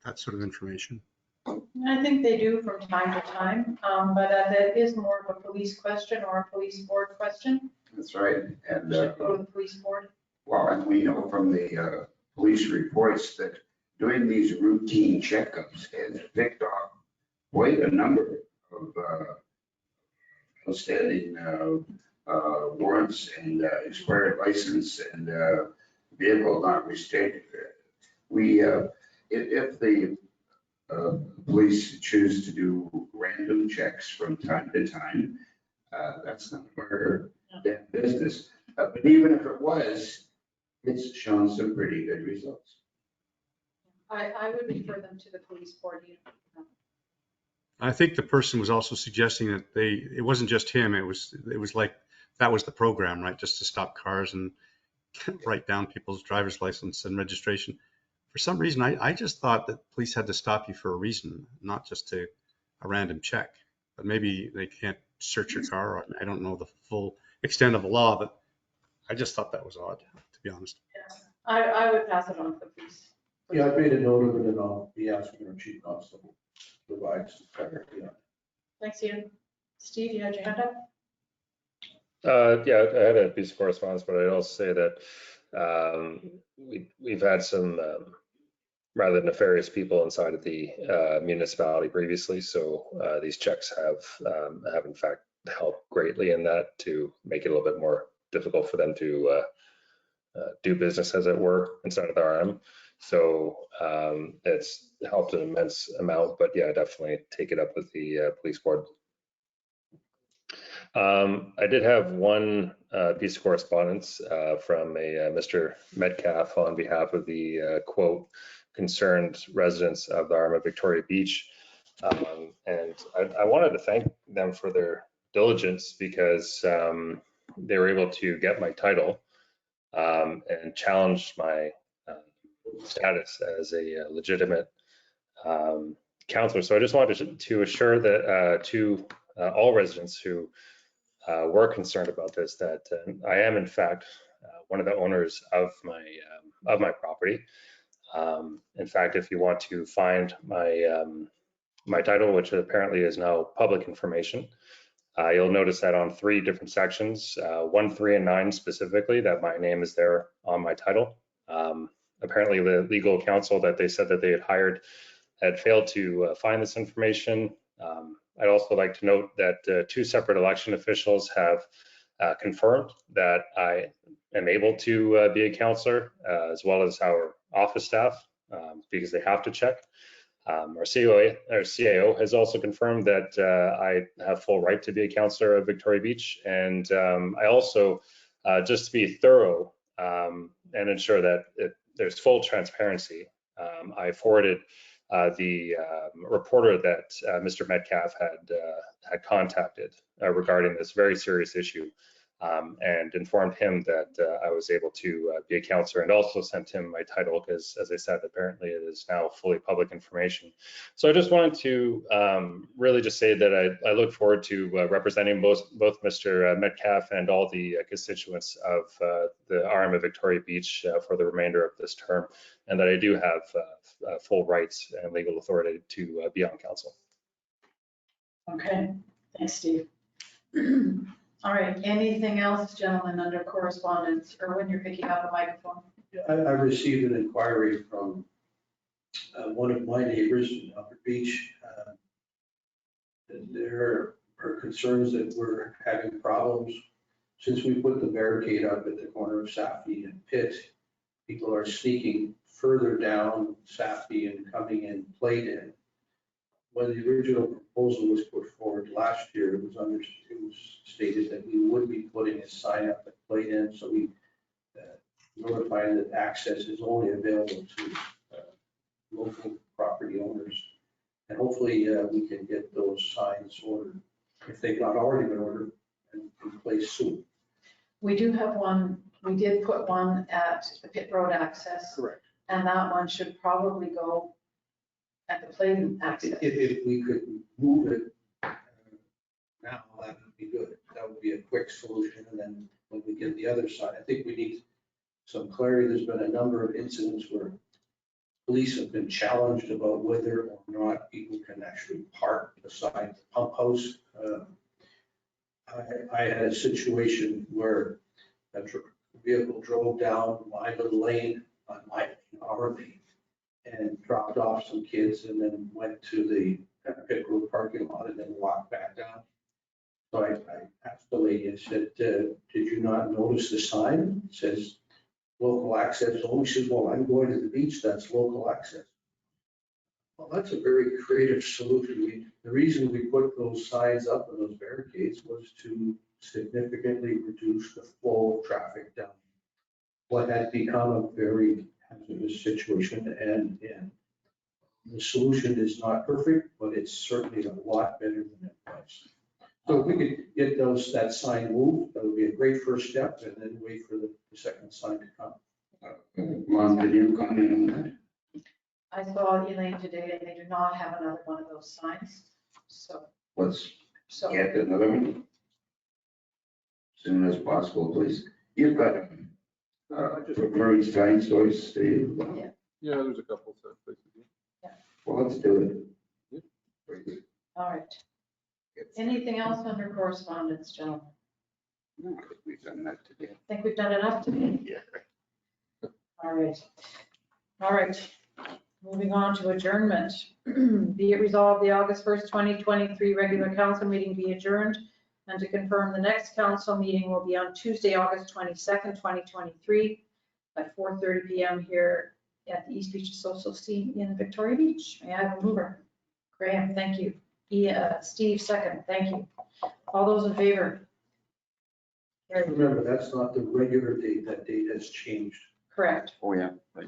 that sort of information. I think they do from time to time, but that is more of a police question or a police board question. That's right. And, Should go to the police board. well, and we know from the police reports that doing these routine checkups has picked off quite a number of outstanding warrants and expired license and vehicle not restrained. We, if the police choose to do random checks from time to time, that's none of our damn business. But even if it was, it's shown some pretty good results. I would refer them to the police board. I think the person was also suggesting that it wasn't just him. It was like that was the program, right? Just to stop cars and write down people's driver's license and registration. for some reason, I just thought that police had to stop you for a reason, not just to a random check. But maybe they can't search your car. I don't know the full extent of the law, but I just thought that was odd, to be honest. I would pass it on to the police. Yeah, I've made a note of it and I'll be asking our chief constable to provide some clarity on it. Thanks, Ian. Steve, you had your hand up? Yeah, I had a piece of correspondence, but I'd also say that we've had some rather nefarious people inside of the municipality previously. So these checks have in fact helped greatly in that to make it a little bit more difficult for them to do business, as it were, inside of the RM. So it's helped an immense amount, but yeah, definitely take it up with the police board. I did have one piece of correspondence from a Mr. Metcalf on behalf of the quote concerned residents of the Arm of Victoria Beach. And I wanted to thank them for their diligence because they were able to get my title and challenge my status as a legitimate counselor. So I just wanted to assure that to all residents who were concerned about this, that I am in fact one of the owners of my property. In fact, if you want to find my title, which apparently is now public information, you'll notice that on 3 different sections, 1, 3, and 9 specifically, that my name is there on my title. Apparently the legal counsel that they said that they had hired had failed to find this information. I'd also like to note that 2 separate election officials have confirmed that I am able to be a counselor, as well as our office staff, because they have to check. Our CAO has also confirmed that I have full right to be a counselor of Victoria Beach. And I also, just to be thorough and ensure that there's full transparency, I forwarded the reporter that Mr. Metcalf had contacted regarding this very serious issue, and informed him that I was able to be a counselor, and also sent him my title because, as I said, apparently it is now fully public information. So I just wanted to really just say that I look forward to representing both Mr. Metcalf and all the constituents of the RM of Victoria Beach for the remainder of this term, and that I do have full rights and legal authority to be on council. Okay, thanks, Steve. All right, anything else, gentlemen, under correspondence, or when you're picking up a microphone? I received an inquiry from one of my neighbors in Upper Beach. There are concerns that we're having problems since we put the barricade up at the corner of Safi and Pitt. People are sneaking further down Safi and coming in Playden. When the original proposal was put forward last year, it was stated that we would be putting a sign up at Playden, so we notifying that access is only available to local property owners. And hopefully we can get those signs ordered, if they've not already been ordered, and in place soon. We do have one, we did put one at the Pitt Road access. Correct. And that one should probably go at the Playden access. If we could move it now, that would be good. That would be a quick solution. And then when we get the other side, I think we need some clarity. There's been a number of incidents where police have been challenged about whether or not people can actually park beside the pump house. I had a situation where a vehicle drove down my little lane on our lane and dropped off some kids and then went to the Pitt Road parking lot and then walked back down. So I asked the lady, I said, did you not notice the sign? It says local access only. She says, well, I'm going to the beach, that's local access. Well, that's a very creative solution. The reason we put those signs up and those barricades was to significantly reduce the flow of traffic down what had become a very hazardous situation. And the solution is not perfect, but it's certainly a lot better than it was. So if we could get that sign moved, that would be a great first step, and then wait for the second sign to come. Lon, did you comment on that? I saw Elaine today and they do not have another one of those signs. So, Let's so get another one. Soon as possible, please. You've got preferred sign choice, Steve. Yeah, there's a couple of places. Well, let's do it. Please. all right. Anything else under correspondence, gentlemen? No, I think we've done that today. Think we've done enough today? Yeah. All right. All right. Moving on to adjournment. Be it resolved, the August 1st, 2023 regular council meeting be adjourned, and to confirm the next council meeting will be on Tuesday, August 22nd, 2023 at 4:30 PM here at the East Beach Association in Victoria Beach. May I have a mover? Graham, thank you. Steve, second, thank you. All those in favor? Carried. Remember, that's not the regular date. That date has changed. Correct. Oh, yeah. Right.